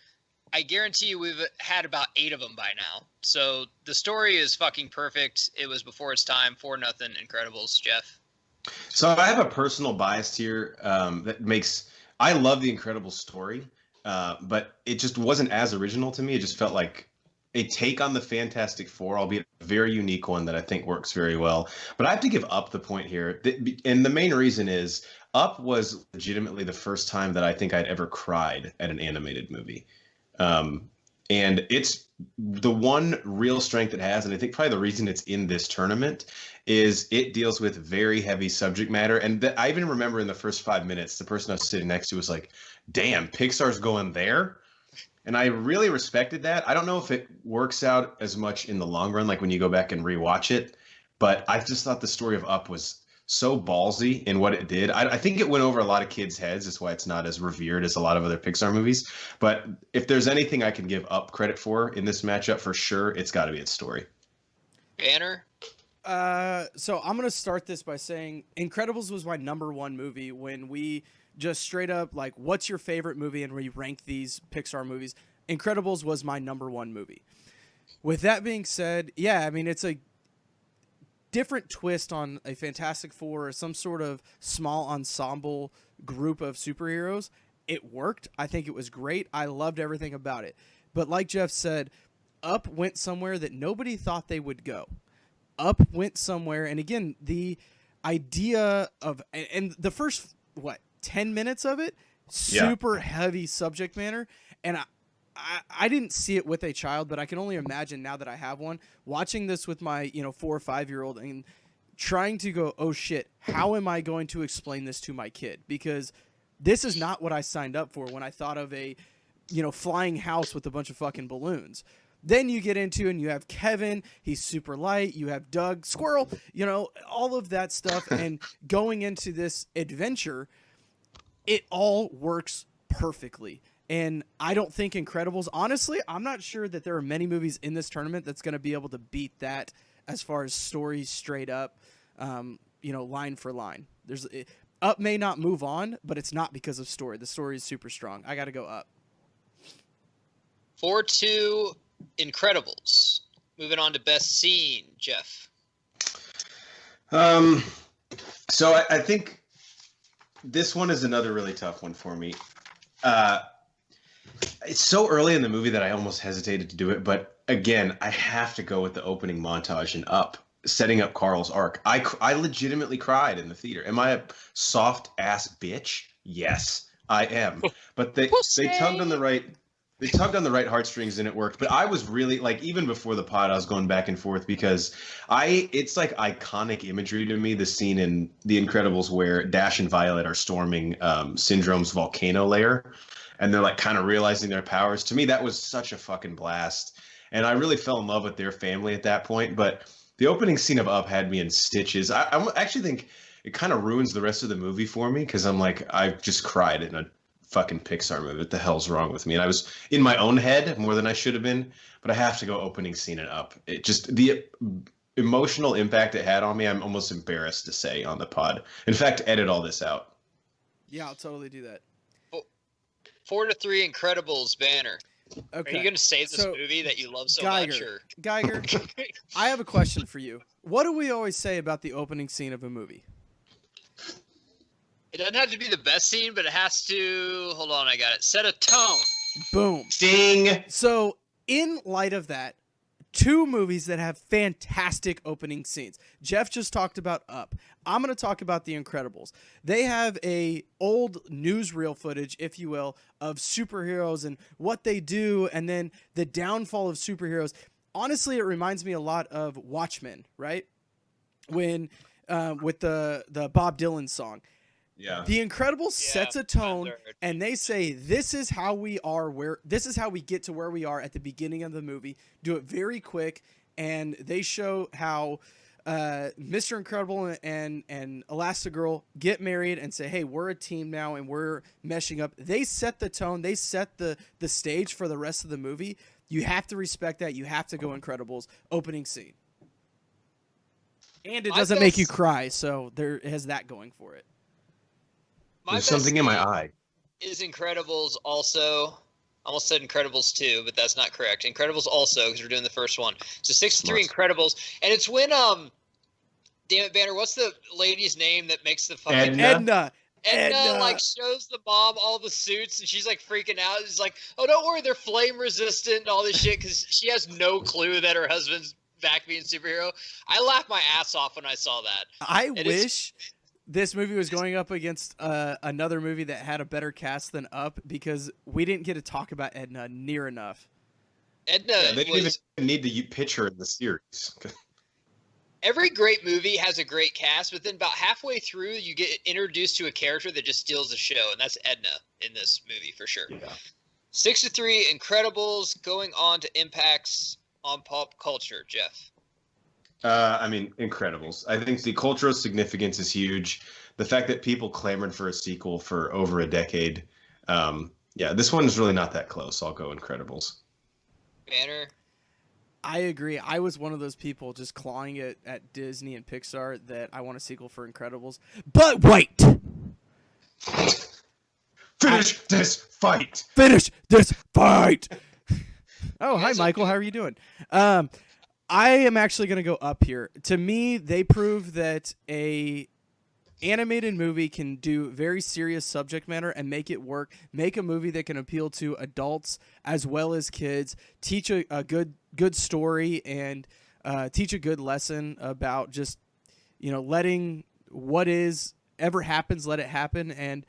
S1: I guarantee you we've had about 8 of them by now. So the story is fucking perfect. It was before its time. 4-0 Incredibles, Jeff.
S2: So I have a personal bias here that makes – I love the Incredibles story, but it just wasn't as original to me. It just felt like a take on the Fantastic Four, albeit a very unique one that I think works very well. But I have to give Up the point here. And the main reason is Up was legitimately the first time that I think I'd ever cried at an animated movie. And it's the one real strength it has, and I think probably the reason it's in this tournament is it deals with very heavy subject matter. And I even remember in the first 5 minutes, the person I was sitting next to was like, damn, Pixar's going there? And I really respected that. I don't know if it works out as much in the long run, like when you go back and rewatch it, but I just thought the story of Up was so ballsy in what it did. I think it went over a lot of kids' heads. That's why it's not as revered as a lot of other Pixar movies. But if there's anything I can give Up credit for in this matchup, for sure, it's got to be its story.
S1: Banner?
S3: So I'm going to start this by saying Incredibles was my number one movie when we just straight up, like, what's your favorite movie? And we ranked these Pixar movies. Incredibles was my number one movie. With that being said, yeah, I mean, it's a different twist on a Fantastic Four or some sort of small ensemble group of superheroes. It worked. I think it was great. I loved everything about it. But like Jeff said, Up went somewhere that nobody thought they would go. Up went somewhere, and again, the idea of, and the first, 10 minutes of it, super heavy subject matter, and I didn't see it with a child, but I can only imagine now that I have one, watching this with my 4 or 5 year old and trying to go, oh shit, how am I going to explain this to my kid? Because this is not what I signed up for when I thought of a flying house with a bunch of fucking balloons. Then you get into, and you have Kevin, he's super light, you have Doug, Squirrel, all of that stuff, and going into this adventure, it all works perfectly. And I don't think Incredibles, honestly, I'm not sure that there are many movies in this tournament that's going to be able to beat that as far as stories straight up, line for line. Up may not move on, but it's not because of story. The story is super strong. I got to go Up.
S1: 4-2 Incredibles. Moving on to best scene, Jeff.
S2: So I think this one is another really tough one for me. It's so early in the movie that I almost hesitated to do it, but again, I have to go with the opening montage and Up, setting up Carl's arc. I legitimately cried in the theater. Am I a soft ass bitch? Yes, I am. But they tugged on the right heartstrings and it worked. But I was really like, even before the pod, I was going back and forth because it's like iconic imagery to me. The scene in The Incredibles where Dash and Violet are storming Syndrome's volcano lair, and they're like kind of realizing their powers. To me, that was such a fucking blast, and I really fell in love with their family at that point. But the opening scene of Up had me in stitches. I actually think it kind of ruins the rest of the movie for me because I'm like, I just cried in a fucking Pixar movie. What the hell's wrong with me? And I was in my own head more than I should have been, but I have to go opening scene and Up. It just, the emotional impact it had on me, I'm almost embarrassed to say on the pod. In fact, edit all this out.
S3: Yeah, I'll totally do that.
S1: 4-3 Incredibles banner.
S3: Okay.
S1: Are you going to save this movie that you love so much? Or?
S3: Geiger, I have a question for you. What do we always say about the opening scene of a movie?
S1: It doesn't have to be the best scene, but it has to, hold on, I got it, set a tone.
S3: Boom.
S2: Ding.
S3: So, in light of that, 2 movies that have fantastic opening scenes. Jeff just talked about Up. I'm going to talk about The Incredibles. They have a old newsreel footage, if you will, of superheroes and what they do, and then the downfall of superheroes. Honestly, it reminds me a lot of Watchmen, right? When with the Bob Dylan song.
S2: Yeah.
S3: The Incredibles sets a tone, and they say this is how we get to where we are at the beginning of the movie. Do it very quick, and they show how Mr. Incredible and Elastigirl get married and say, "Hey, we're a team now, and we're meshing up." They set the tone. They set the stage for the rest of the movie. You have to respect that. You have to go Incredibles opening scene, and it doesn't make you cry, so there has that going for it.
S2: There's something in my eye.
S1: Is Incredibles also? I almost said Incredibles 2, but that's not correct. Incredibles also, because we're doing the first one. So 6-3 Incredibles, and it's when damn it, Banner, what's the lady's name that makes the fucking
S3: Edna
S1: like shows the mom all the suits, and she's like freaking out. She's like, "Oh, don't worry, they're flame resistant and all this shit," because she has no clue that her husband's back being superhero. I laughed my ass off when I saw that.
S3: I wish this movie was going up against another movie that had a better cast than Up, because we didn't get to talk about Edna near enough.
S1: Edna,
S2: they didn't even need to pitch her in the series.
S1: Every great movie has a great cast, but then about halfway through, you get introduced to a character that just steals the show, and that's Edna in this movie for sure. Yeah. 6-3 Incredibles, going on to impacts on pop culture. Jeff.
S2: I mean, Incredibles. I think the cultural significance is huge. The fact that people clamored for a sequel for over a decade. This one is really not that close. I'll go Incredibles.
S1: Banner.
S3: I agree. I was one of those people just clawing it at Disney and Pixar that I want a sequel for Incredibles. But wait!
S2: Finish this fight!
S3: Finish this fight! Oh, hi, Michael. How are you doing? I am actually going to go Up here. To me, they prove that a animated movie can do very serious subject matter and make it work. Make a movie that can appeal to adults as well as kids. Teach a good story and teach a good lesson about just, letting what is ever happens, let it happen. And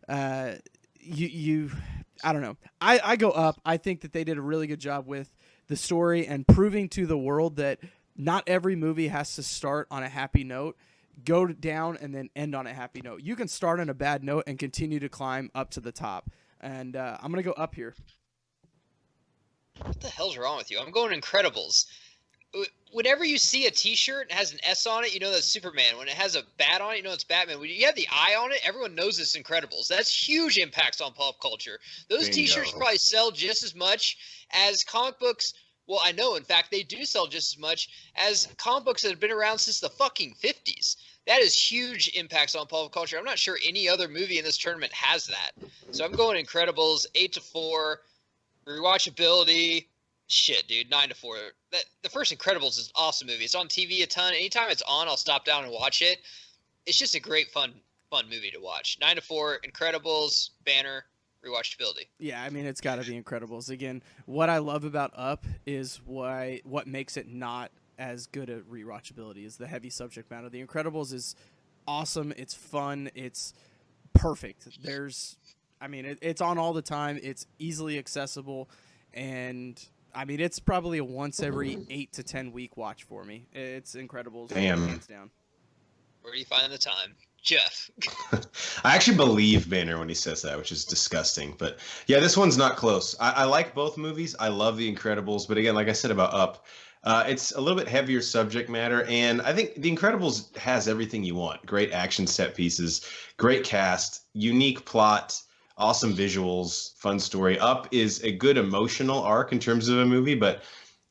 S3: I don't know. I go Up. I think that they did a really good job with the story and proving to the world that not every movie has to start on a happy note, go down, and then end on a happy note. You can start on a bad note and continue to climb up to the top. And I'm going to go Up here.
S1: What the hell's wrong with you? I'm going Incredibles. Whenever you see a T-shirt that has an S on it, you know that's Superman. When it has a bat on it, you know it's Batman. When you have the eye on it, everyone knows it's Incredibles. That's huge impacts on pop culture. Those T-shirts probably sell just as much as comic books. Well, I know, in fact, they do sell just as much as comic books that have been around since the fucking 50s. That is huge impacts on pop culture. I'm not sure any other movie in this tournament has that. So I'm going Incredibles, 8-4, rewatchability. Shit, dude, 9-4. The first Incredibles is an awesome movie. It's on TV a ton. Anytime it's on, I'll stop down and watch it. It's just a great, fun movie to watch. 9-4, Incredibles, Banner, rewatchability.
S3: Yeah, I mean, it's got to be Incredibles. Again, what I love about Up is what makes it not as good at rewatchability is the heavy subject matter. The Incredibles is awesome. It's fun. It's perfect. It's on all the time. It's easily accessible, and I mean, it's probably a once every 8 to 10 week watch for me. It's Incredibles, hands down.
S1: Where do you find the time? Jeff.
S2: I actually believe Banner when he says that, which is disgusting. But yeah, this one's not close. I like both movies. I love The Incredibles. But again, like I said about Up, it's a little bit heavier subject matter. And I think The Incredibles has everything you want. Great action set pieces, great cast, unique plot, awesome visuals, fun story. Up is a good emotional arc in terms of a movie. But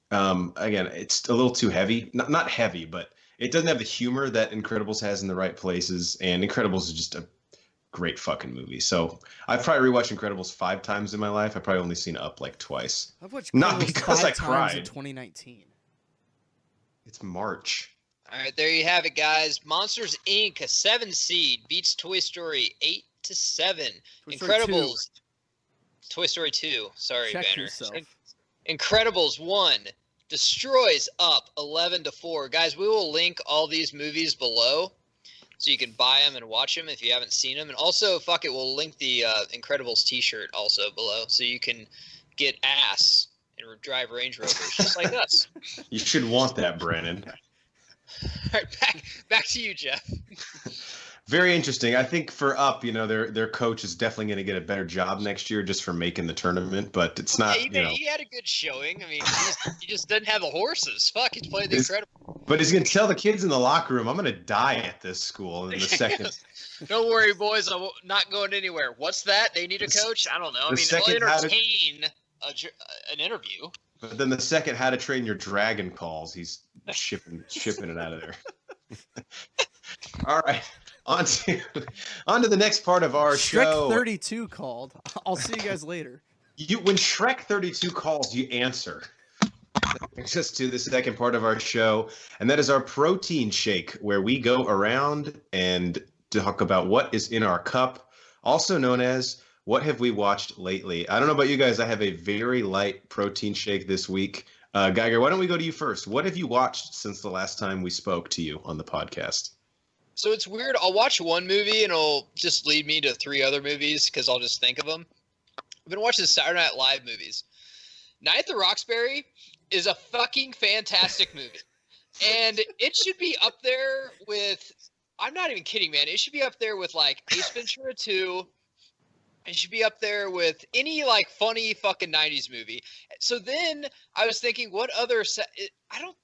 S2: again, it's a little too heavy. Not heavy, but it doesn't have the humor that Incredibles has in the right places, and Incredibles is just a great fucking movie. So I've probably rewatched Incredibles 5 times in my life. I've probably only seen Up like twice.
S3: I've watched
S2: Not
S3: Incredibles
S2: because
S3: 5
S2: I
S3: times
S2: cried.
S3: in 2019.
S2: It's March.
S1: All right, there you have it, guys. Monsters Inc., a 7 seed, beats Toy Story 8-7. Incredibles. Toy Story 2. Sorry,
S3: Check
S1: Banner.
S3: yourself.
S1: Incredibles 1 destroys Up 11-4. Guys, we will link all these movies below so you can buy them and watch them if you haven't seen them. And also, fuck it, we'll link the Incredibles t-shirt also below so you can get ass and drive Range Rovers just like us.
S2: You should want that, Brandon.
S1: All right, back to you, Jeff.
S2: Very interesting. I think for Up, their coach is definitely going to get a better job next year just for making the tournament, but it's not,
S1: He had a good showing. I mean, he just doesn't have the horses. Fuck, he's playing the Incredible.
S2: But he's going to tell the kids in the locker room, I'm going to die at this school in the second.
S1: Don't worry, boys. I'm not going anywhere. What's that? They need a coach? I don't know. I mean, they'll entertain an interview.
S2: But then the second How to Train Your Dragon calls, he's shipping it out of there. All right. On to the next part of our show.
S3: Shrek 32 called. I'll see you guys later.
S2: When Shrek 32 calls, you answer. Brings us to the second part of our show, and that is our protein shake, where we go around and talk about what is in our cup, also known as what have we watched lately. I don't know about you guys. I have a very light protein shake this week. Geiger, why don't we go to you first? What have you watched since the last time we spoke to you on the podcast?
S1: So it's weird. I'll watch one movie and it'll just lead me to 3 other movies because I'll just think of them. I've been watching Saturday Night Live movies. Night at the Roxbury is a fucking fantastic movie. And it should be up there with, I'm not even kidding, man. It should be up there with like Ace Ventura 2. It should be up there with any like funny fucking 90s movie. So then I was thinking, what other, I don't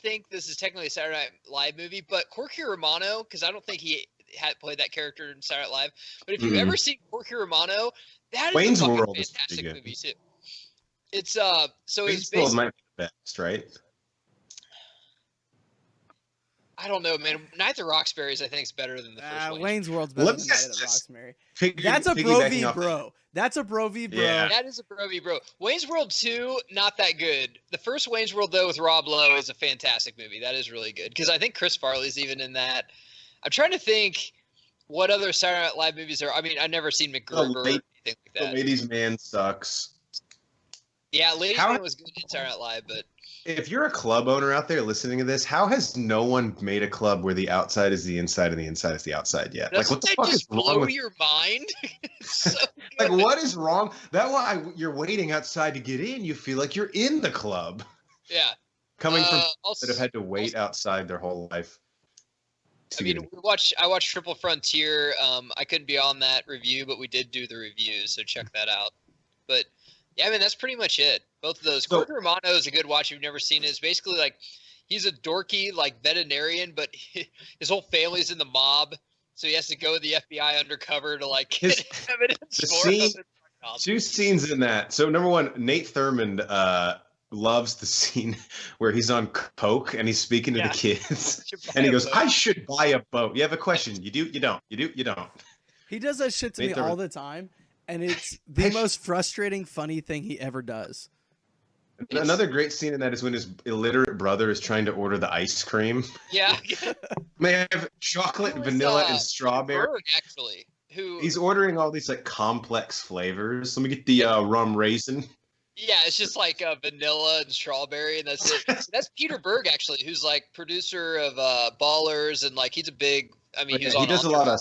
S1: think this is technically a Saturday Night Live movie, but Corky Romano, because I don't think he had played that character in Saturday Night Live. But if you've ever seen Corky Romano, that is
S2: Wayne's
S1: a fucking
S2: World
S1: fantastic
S2: is
S1: movie too. It's so
S2: Wayne's
S1: it's basically,
S2: World might be the best, right?
S1: I don't know, man. Night at the Roxbury's I think is better than the first one.
S3: Wayne's World's better than Night at the Roxbury. That's a bro v bro. That's a bro v bro.
S2: Yeah.
S1: That is a bro v bro. Wayne's World 2, not that good. The first Wayne's World though with Rob Lowe is a fantastic movie. That is really good because I think Chris Farley's even in that. I'm trying to think what other Saturday Night Live movies are. I mean, I've never seen MacGruber or anything like that.
S2: The Ladies' Man sucks.
S1: Yeah, Ladies' Man was good in Saturday Night Live, but
S2: if you're a club owner out there listening to this, how has no one made a club where the outside is the inside and the inside is the outside yet?
S1: Doesn't
S2: like, what the fuck is wrong with
S1: your mind? So
S2: like, what is wrong? That why you're waiting outside to get in. You feel like you're in the club.
S1: Yeah.
S2: Coming from people that have had to wait outside their whole life.
S1: I mean, I watched Triple Frontier. I couldn't be on that review, but we did do the reviews, so check that out. But yeah, I mean, that's pretty much it. Both of those. Corky Romano is a good watch if you've never seen it. It's basically like he's a dorky like veterinarian, but his whole family's in the mob, so he has to go with the FBI undercover to like get evidence for him.
S2: 2 scenes in that. So number one, Nate Thurmond loves the scene where he's on coke and he's speaking to the kids, and he goes, "I should buy a boat." You have a question? You do? You don't? You do? You don't?
S3: He does that shit to me all the time. And it's the most frustrating, funny thing he ever does.
S2: Another great scene in that is when his illiterate brother is trying to order the ice cream.
S1: Yeah.
S2: May I have chocolate, vanilla, and strawberry?
S1: Berg, actually. who
S2: He's ordering all these like complex flavors. Let me get the rum raisin.
S1: yeah, it's just like vanilla and strawberry, and that's it. So that's Peter Berg, actually, who's like producer of Ballers, and like he's a big. I mean,
S2: He does a lot of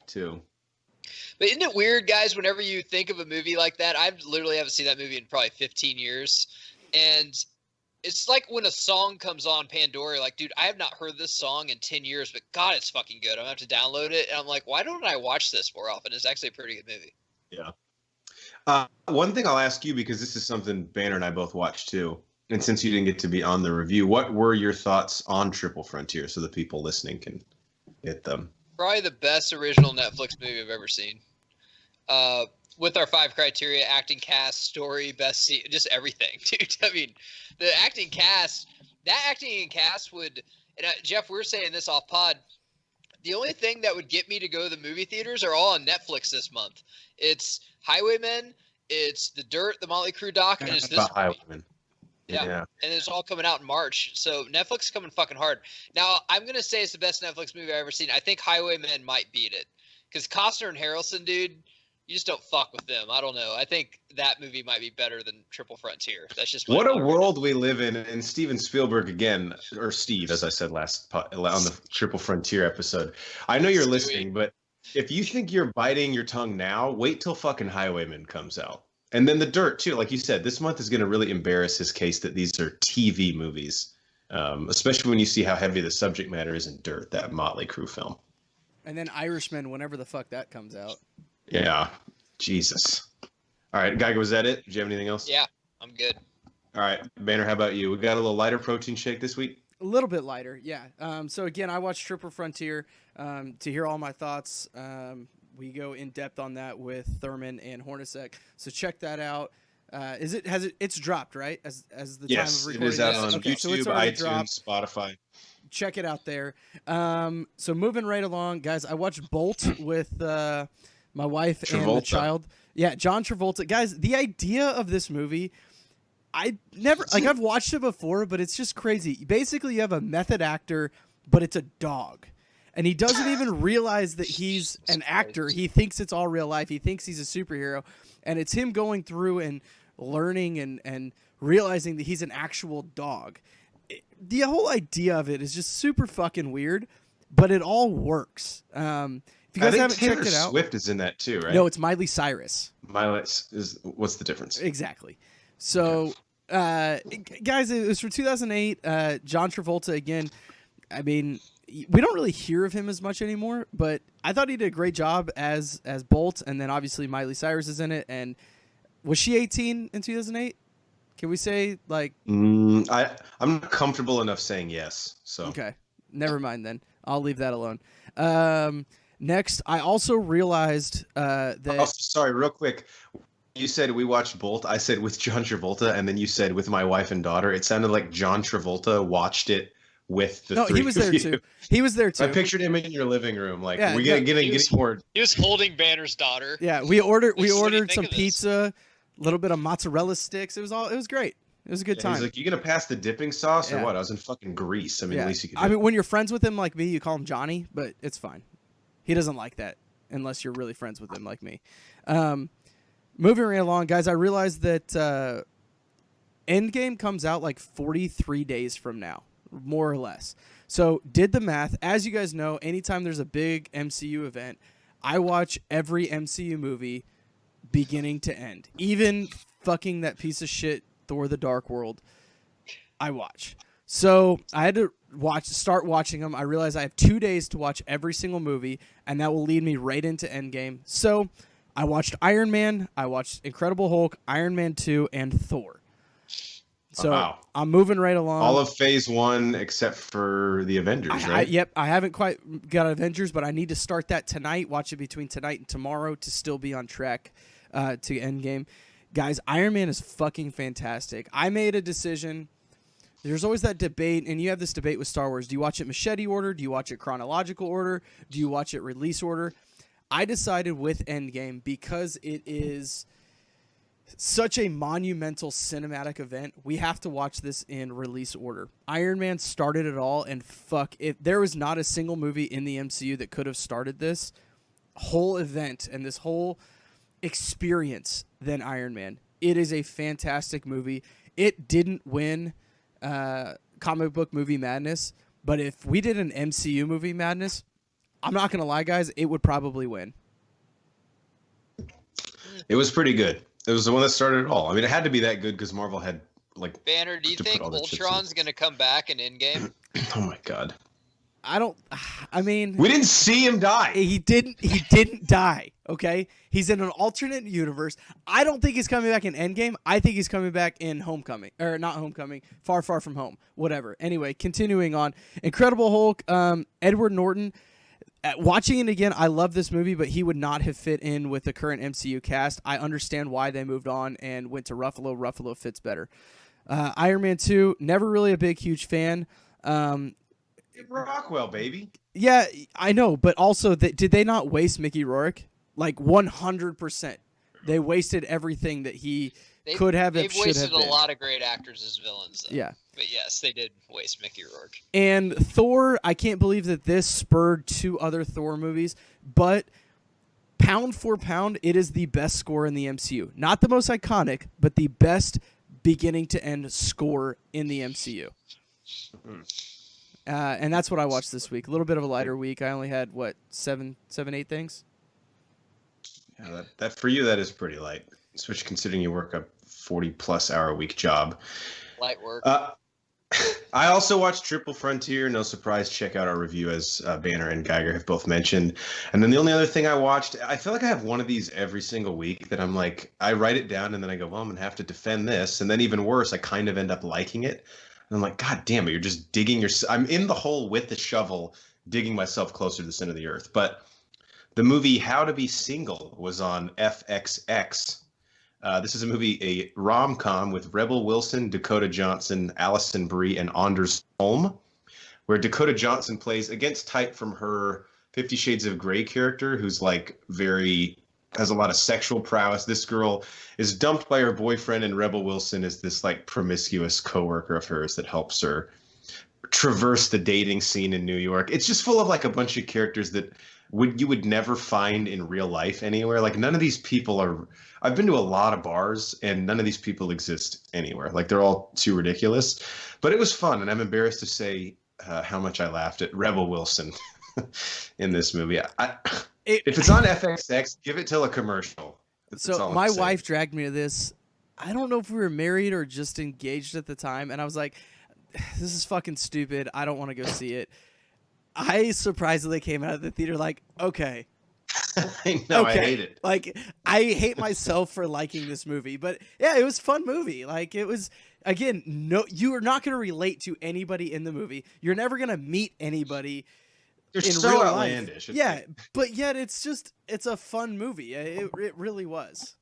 S2: too.
S1: But isn't it weird, guys? Whenever you think of a movie like that, I literally haven't seen that movie in probably 15 years, and it's like when a song comes on Pandora, like, dude, I have not heard this song in 10 years, but God, it's fucking good. I'm gonna have to download it, and I'm like, why don't I watch this more often? It's actually a pretty good movie.
S2: Yeah. One thing I'll ask you, because this is something Banner and I both watched too, and since you didn't get to be on the review, what were your thoughts on Triple Frontier so the people listening can get them?
S1: Probably the best original Netflix movie I've ever seen. With our 5 criteria: acting, cast, story, best scene, just everything, dude. I mean, the acting cast, that acting and cast would, and Jeff, we were saying this off pod, the only thing that would get me to go to the movie theaters are all on Netflix this month. It's Highwaymen, it's The Dirt, the Motley Crue doc, and it's this movie.
S2: Highwaymen.
S1: Yeah, and it's all coming out in March. So Netflix is coming fucking hard. Now, I'm going to say it's the best Netflix movie I've ever seen. I think Highwaymen might beat it. Because Costner and Harrelson, dude, you just don't fuck with them. I don't know. I think that movie might be better than Triple Frontier. That's just
S2: what a world we live in. And Steven Spielberg again, or Steve, as I said on the Triple Frontier episode. I know you're listening, but if you think you're biting your tongue now, wait till fucking Highwaymen comes out. And then The Dirt, too. Like you said, this month is going to really embarrass his case that these are TV movies, especially when you see how heavy the subject matter is in Dirt, that Motley Crue film.
S3: And then Irishman, whenever the fuck that comes out.
S2: Yeah. Jesus. All right, Geiger, was that it? Did you have anything else?
S1: Yeah, I'm good.
S2: All right, Banner, how about you? We got a little lighter protein shake this week?
S3: A little bit lighter, yeah. So again, I watched Triple Frontier. To hear all my thoughts, we go in depth on that with Thurman and Hornacek. So check that out. It's dropped, right? As the time of recording.
S2: Yes, it is out on YouTube,
S3: so iTunes,
S2: dropped. Spotify.
S3: Check it out there. So moving right along, guys, I watched Bolt with my wife and the child. Yeah, John Travolta. Guys, the idea of this movie, I've watched it before, but it's just crazy. Basically, you have a method actor, but it's a dog. And he doesn't even realize that he's an actor. He thinks it's all real life. He thinks he's a superhero. And it's him going through and learning and realizing that he's an actual dog. The whole idea of it is just super fucking weird, but it all works. If you guys haven't checked it out,
S2: Swift is in that too, right?
S3: No, it's Miley Cyrus.
S2: What's the difference?
S3: Exactly. So, guys, it was from 2008. John Travolta again. I mean, we don't really hear of him as much anymore, but I thought he did a great job as Bolt, and then obviously Miley Cyrus is in it. And was she 18 in 2008? Can we say like?
S2: I'm not comfortable enough saying yes. So
S3: okay, never mind then. I'll leave that alone. Next, I also realized that.
S2: Oh, sorry, real quick. You said we watched Bolt. I said with John Travolta, and then you said with my wife and daughter. It sounded like John Travolta watched it with the three
S3: he was there too. He was there too.
S2: I pictured him in your living room. Like,
S3: yeah,
S2: getting more.
S1: He was holding Banner's daughter.
S3: Yeah, we ordered some pizza, a little bit of mozzarella sticks. It was great. It was a good time.
S2: He's like, you gonna pass the dipping sauce or what? I was in fucking Greece. I mean, at least you could.
S3: I mean, when you're friends with him like me, you call him Johnny, but it's fine. He doesn't like that unless you're really friends with him like me. Moving right along, guys, I realized that Endgame comes out like 43 days from now, more or less. So did the math. As you guys know, anytime there's a big MCU event, I watch every MCU movie beginning to end. Even fucking that piece of shit Thor: The Dark World, I watch. So I had to start watching them. I realized I have 2 days to watch every single movie, and that will lead me right into Endgame. So I watched Iron Man, I watched Incredible Hulk, Iron Man 2, and Thor. So I'm moving right along.
S2: All of Phase 1 except for the Avengers, right?
S3: Yep, I haven't quite got Avengers, but I need to start that tonight, watch it between tonight and tomorrow to still be on track to Endgame. Guys, Iron Man is fucking fantastic. I made a decision. There's always that debate, and you have this debate with Star Wars. Do you watch it machete order? Do you watch it chronological order? Do you watch it release order? I decided with Endgame, because it is such a monumental cinematic event, we have to watch this in release order. Iron Man started it all, and fuck, if there was not a single movie in the MCU that could have started this, whole event and this whole experience than Iron Man. It is a fantastic movie. It didn't win comic book movie madness, but if we did an MCU movie madness, I'm not going to lie, guys, it would probably win.
S2: It was pretty good. It was the one that started it all. I mean, it had to be that good because Marvel had like.
S1: Banner, do you think Ultron's going to come back in Endgame?
S2: Oh my god.
S3: I mean,
S2: we didn't see him die.
S3: He didn't die, okay? He's in an alternate universe. I don't think he's coming back in Endgame. I think he's coming back in Homecoming. Or not Homecoming, Far Far From Home. Whatever. Anyway, continuing on. Incredible Hulk, Edward Norton. Watching it again, I love this movie, but he would not have fit in with the current MCU cast. I understand why they moved on and went to Ruffalo. Ruffalo fits better. Iron Man 2, never really a big, huge fan.
S2: Rockwell, baby.
S3: Yeah, I know, but also, did they not waste Mickey Rourke? Like 100%. They wasted everything that he could have and should have been.
S1: They've wasted a lot of great actors as villains, though.
S3: Yeah.
S1: But yes, they did waste Mickey Rourke.
S3: And Thor, I can't believe that this spurred 2 other Thor movies, but pound for pound, it is the best score in the MCU. Not the most iconic, but the best beginning to end score in the MCU. And that's what I watched this week. A little bit of a lighter week. I only had, 7, 8 things?
S2: Yeah, that for you, that is pretty light, especially considering you work a 40-plus hour a week job.
S1: Light work.
S2: I also watched Triple Frontier. No surprise. Check out our review, as Banner and Geiger have both mentioned. And then the only other thing I watched, I feel like I have one of these every single week that I'm like, I write it down and then I go, well, I'm going to have to defend this. And then even worse, I kind of end up liking it. And I'm like, God damn it, you're just digging I'm in the hole with the shovel, digging myself closer to the center of the earth. But the movie How to Be Single was on FXX. This is a movie, a rom-com with Rebel Wilson, Dakota Johnson, Allison Brie, and Anders Holm, where Dakota Johnson plays against type from her 50 Shades of Grey character, who's like has a lot of sexual prowess. This girl is dumped by her boyfriend, and Rebel Wilson is this like promiscuous coworker of hers that helps her traverse the dating scene in New York. It's just full of like a bunch of characters that you would never find in real life anywhere. Like none of these people are. I've been to a lot of bars, and none of these people exist anywhere. Like they're all too ridiculous. But it was fun, and I'm embarrassed to say how much I laughed at Rebel Wilson in this movie. If it's on FXX, give it till a commercial.
S3: So my wife dragged me to this. I don't know if we were married or just engaged at the time, and I was like, this is fucking stupid. I don't want to go see it. I surprisingly came out of the theater like, okay.
S2: I know, okay. I hate it.
S3: Like, I hate myself for liking this movie. But, yeah, it was a fun movie. Like, it was, again, you are not going to relate to anybody in the movie. You're never going to meet anybody
S2: You're
S3: in
S2: so
S3: real
S2: outlandish.
S3: life. Yeah, but yet it's a fun movie. It really was.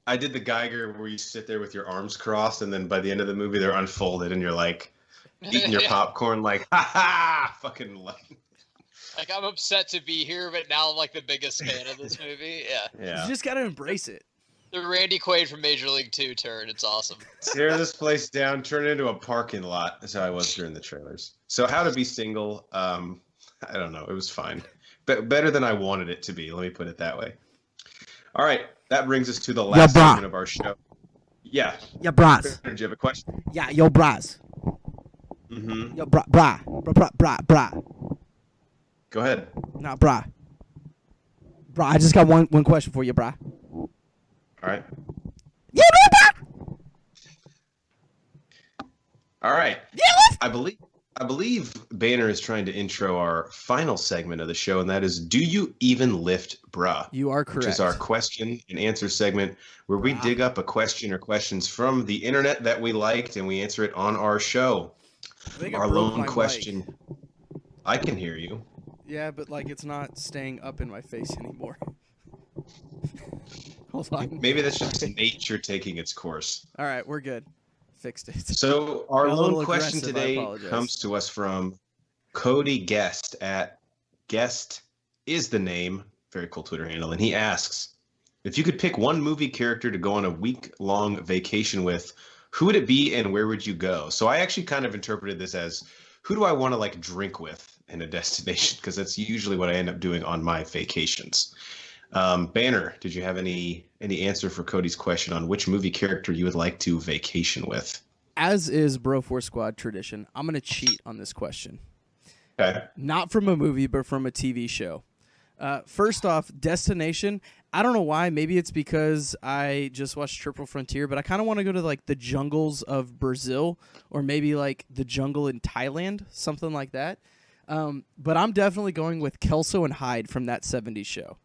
S2: I did the Geiger where you sit there with your arms crossed, and then by the end of the movie, they're unfolded, and you're like eating your popcorn, like, ha ha, fucking like.
S1: Like, I'm upset to be here, but now I'm like the biggest fan of this movie. Yeah.
S3: You just got to embrace it.
S1: The Randy Quaid from Major League 2 turn. It's awesome.
S2: Tear this place down, turn it into a parking lot. That's how I was during the trailers. So How to Be Single, I don't know. It was fine. But better than I wanted it to be. Let me put it that way. All right. That brings us to the last segment of our show. Yeah.
S3: Yeah, bras.
S2: Did you have a question?
S3: Yeah, yo, bras.
S2: Mm-hmm.
S3: Yo, bra.
S2: Go ahead.
S3: Nah, brah. Brah, I just got one question for you, brah.
S2: All right.
S3: Yeah, brah.
S2: All right.
S3: Yeah,
S2: I believe Banner is trying to intro our final segment of the show, and that is, do you even lift brah?
S3: You are correct.
S2: Which is our question and answer segment where we dig up a question or questions from the internet that we liked, and we answer it on our show. Our lone question. Mic. I can hear you.
S3: Yeah, but like it's not staying up in my face anymore. Hold on.
S2: Maybe that's just nature taking its course.
S3: All right, we're good. Fixed it.
S2: So our lone question today comes to us from Cody Guest at Guest is the name. Very cool Twitter handle. And he asks, if you could pick one movie character to go on a week-long vacation with, who would it be and where would you go? So I actually kind of interpreted this as, who do I want to like drink with in a destination? Because that's usually what I end up doing on my vacations. Banner, did you have any answer for Cody's question on which movie character you would like to vacation with?
S3: As is Bro Force Squad tradition, I'm going to cheat on this question.
S2: Okay.
S3: Not from a movie, but from a TV show. First off, destination. I don't know why. Maybe it's because I just watched Triple Frontier, but I kind of want to go to like the jungles of Brazil, or maybe like the jungle in Thailand, something like that. But I'm definitely going with Kelso and Hyde from that 70s show.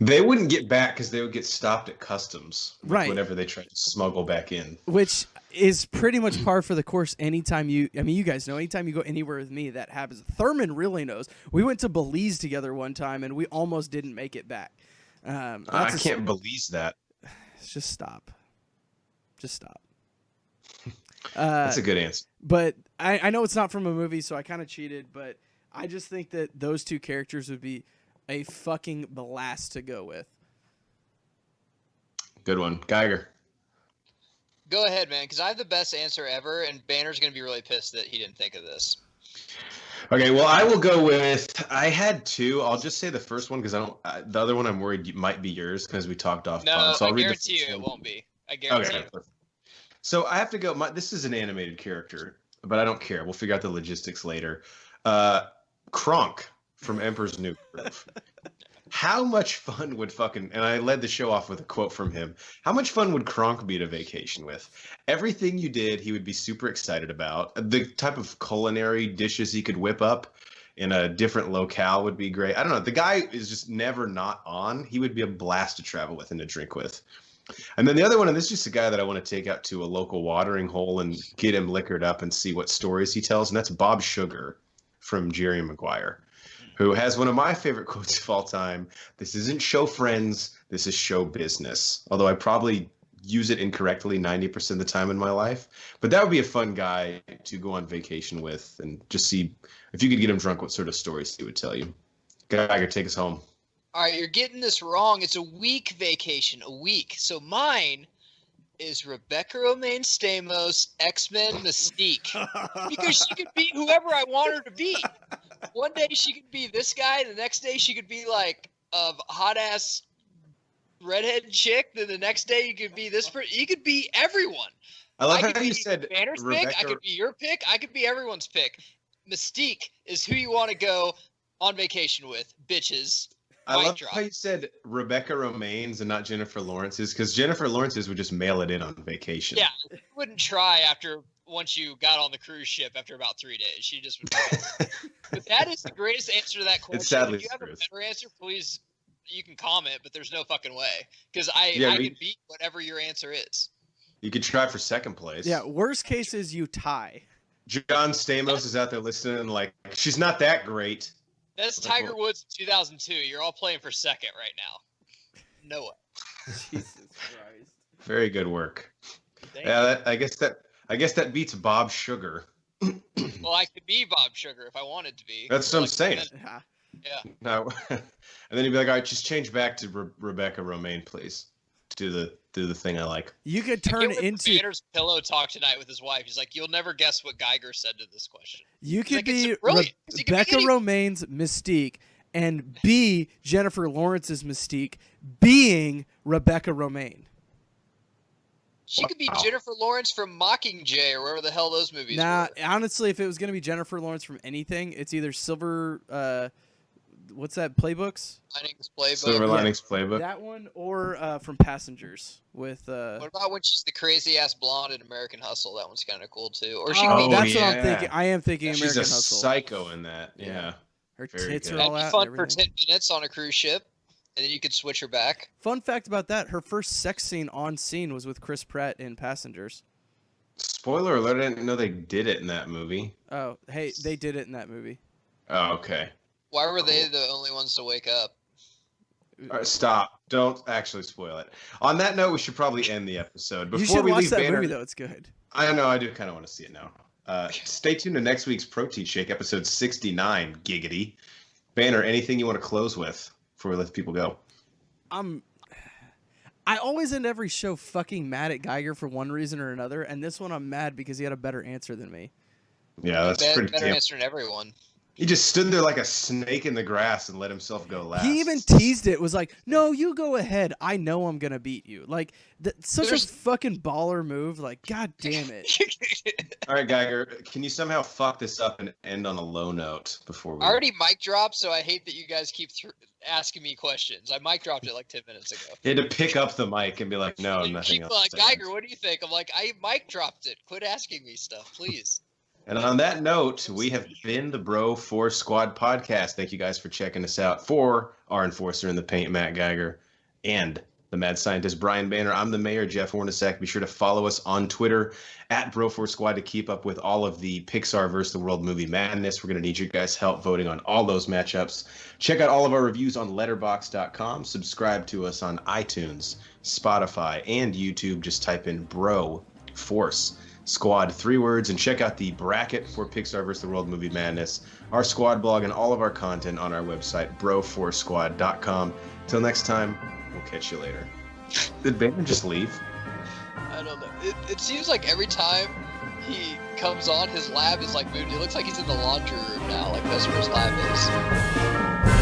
S2: They wouldn't get back because they would get stopped at customs,
S3: right?
S2: Whatever they try to smuggle back in,
S3: which is pretty much par for the course. Anytime you guys know, anytime you go anywhere with me, that happens. Thurman really knows. We went to Belize together one time, and we almost didn't make it back.
S2: I can't believe that.
S3: Just stop.
S2: That's a good answer.
S3: But I know it's not from a movie, so I kind of cheated. But I just think that those two characters would be a fucking blast to go with.
S2: Good one. Geiger.
S1: Go ahead, man, because I have the best answer ever, and Banner's going to be really pissed that he didn't think of this.
S2: Okay, well, I will go with. I had two. I'll just say the first one because I don't. The other one I'm worried might be yours because we talked off.
S1: No,
S2: so I'll
S1: I
S2: read
S1: guarantee you it won't be. I guarantee you.
S2: So I have to go. This is an animated character, but I don't care. We'll figure out the logistics later. Kronk from Emperor's New Groove. How much fun would and I led the show off with a quote from him. How much fun would Kronk be to vacation with? Everything you did, he would be super excited about. The type of culinary dishes he could whip up in a different locale would be great. I don't know. The guy is just never not on. He would be a blast to travel with and to drink with. And then the other one, and this is just a guy that I want to take out to a local watering hole and get him liquored up and see what stories he tells. And that's Bob Sugar from Jerry Maguire, who has one of my favorite quotes of all time. This isn't show friends, this is show business. Although I probably use it incorrectly 90% of the time in my life. But that would be a fun guy to go on vacation with and just see if you could get him drunk, what sort of stories he would tell you. Geiger, take us home.
S1: All right, you're getting this wrong. It's a week vacation, a week. So mine is Rebecca Romaine Stamos, X-Men Mystique. Because she could be whoever I want her to be. One day she could be this guy, the next day she could be like a hot-ass redhead chick, then the next day you could be this person. You could be everyone.
S2: I love how you said
S1: Banner's pick, I could be your pick, I could be everyone's pick. Mystique is who you want to go on vacation with, bitches.
S2: I love how you said Rebecca Romaine's and not Jennifer Lawrence's, because Jennifer Lawrence's would just mail it in on vacation.
S1: Yeah, you wouldn't try once you got on the cruise ship after about 3 days. She just would. But that is the greatest answer to that question.
S2: It's sadly
S1: if you have
S2: true.
S1: a better answer, please, you can comment, but there's no fucking way. Because I can beat whatever your answer is.
S2: You could try for second place.
S3: Yeah, worst case is you tie.
S2: John Stamos is out there listening like, she's not that great.
S1: That's Tiger Woods in 2002. You're all playing for second right now. No way.
S3: Jesus Christ.
S2: Very good work. I guess that beats Bob Sugar.
S1: Well, I could be Bob Sugar if I wanted to be.
S2: That's what I'm saying.
S1: Yeah.
S2: No. And then you'd be like, all right, just change back to Rebecca Romaine, please. Do the thing I like.
S3: You could turn into
S1: Banner's pillow talk tonight with his wife. He's like, you'll never guess what Geiger said to this question.
S3: You could be Rebecca Romaine's Mystique and be Jennifer Lawrence's Mystique being Rebecca Romaine.
S1: She could be Jennifer Lawrence from Mockingjay or wherever the hell those movies were.
S3: Honestly, if it was going to be Jennifer Lawrence from anything, it's either Silver... what's that? Playbooks?
S2: Silver Linings Playbook.
S3: That one, or from Passengers with.
S1: What about when she's the crazy ass blonde in American Hustle? That one's kind of cool too. Or
S3: that's what I'm thinking. I am thinking American Hustle.
S2: She's a psycho in that. Yeah.
S3: Her
S2: Very
S3: tits
S2: good.
S3: are all
S1: That'd be
S3: out.
S1: fun for 10 minutes on a cruise ship, and then you could switch her back.
S3: Fun fact about that: her first sex scene on scene was with Chris Pratt in Passengers.
S2: Spoiler alert! I didn't know they did it in that movie.
S3: Oh, hey, they did it in that movie.
S2: Oh, okay.
S1: Why were they the only ones to wake up?
S2: All right, stop. Don't actually spoil it. On that note, we should probably end the episode.
S3: You should watch that movie, though. It's good.
S2: I know. I do kind of want to see it now. Stay tuned to next week's Protein Shake, episode 69, Giggity. Banner, anything you want to close with before we let people go?
S3: I always end every show fucking mad at Geiger for one reason or another, and this one I'm mad because he had a better answer than me.
S2: Yeah, that's pretty
S4: better
S2: damn.
S4: answer than everyone.
S2: He just stood there like a snake in the grass and let himself go last.
S3: He even teased it. Was like, "No, you go ahead. I know I'm gonna beat you." Like, such a fucking baller move. Like, god damn it.
S2: All right, Geiger, can you somehow fuck this up and end on a low note before we?
S4: I already mic dropped, so I hate that you guys keep asking me questions. I mic dropped it like 10 minutes ago.
S2: You had to pick up the mic and be like, "No, nothing
S4: Keep
S2: else."
S4: Geiger, what do you think? I'm like, I mic dropped it. Quit asking me stuff, please.
S2: And on that note, we have been the Bro Force Squad podcast. Thank you guys for checking us out. For our enforcer in the paint, Matt Geiger, and the mad scientist, Brian Banner, I'm the mayor, Jeff Hornacek. Be sure to follow us on Twitter at Bro Force Squad to keep up with all of the Pixar vs. the World movie madness. We're going to need your guys' help voting on all those matchups. Check out all of our reviews on letterboxd.com. Subscribe to us on iTunes, Spotify, and YouTube. Just type in Bro Force Squad, 3 words, and check out the bracket for Pixar vs. the World Movie Madness, our squad blog, and all of our content on our website, broforcesquad.com. Till next time, we'll catch you later. Did Banner just leave?
S4: I don't know. It seems like every time he comes on, his lab is like moved. It looks like he's in the laundry room now, like that's where his lab is.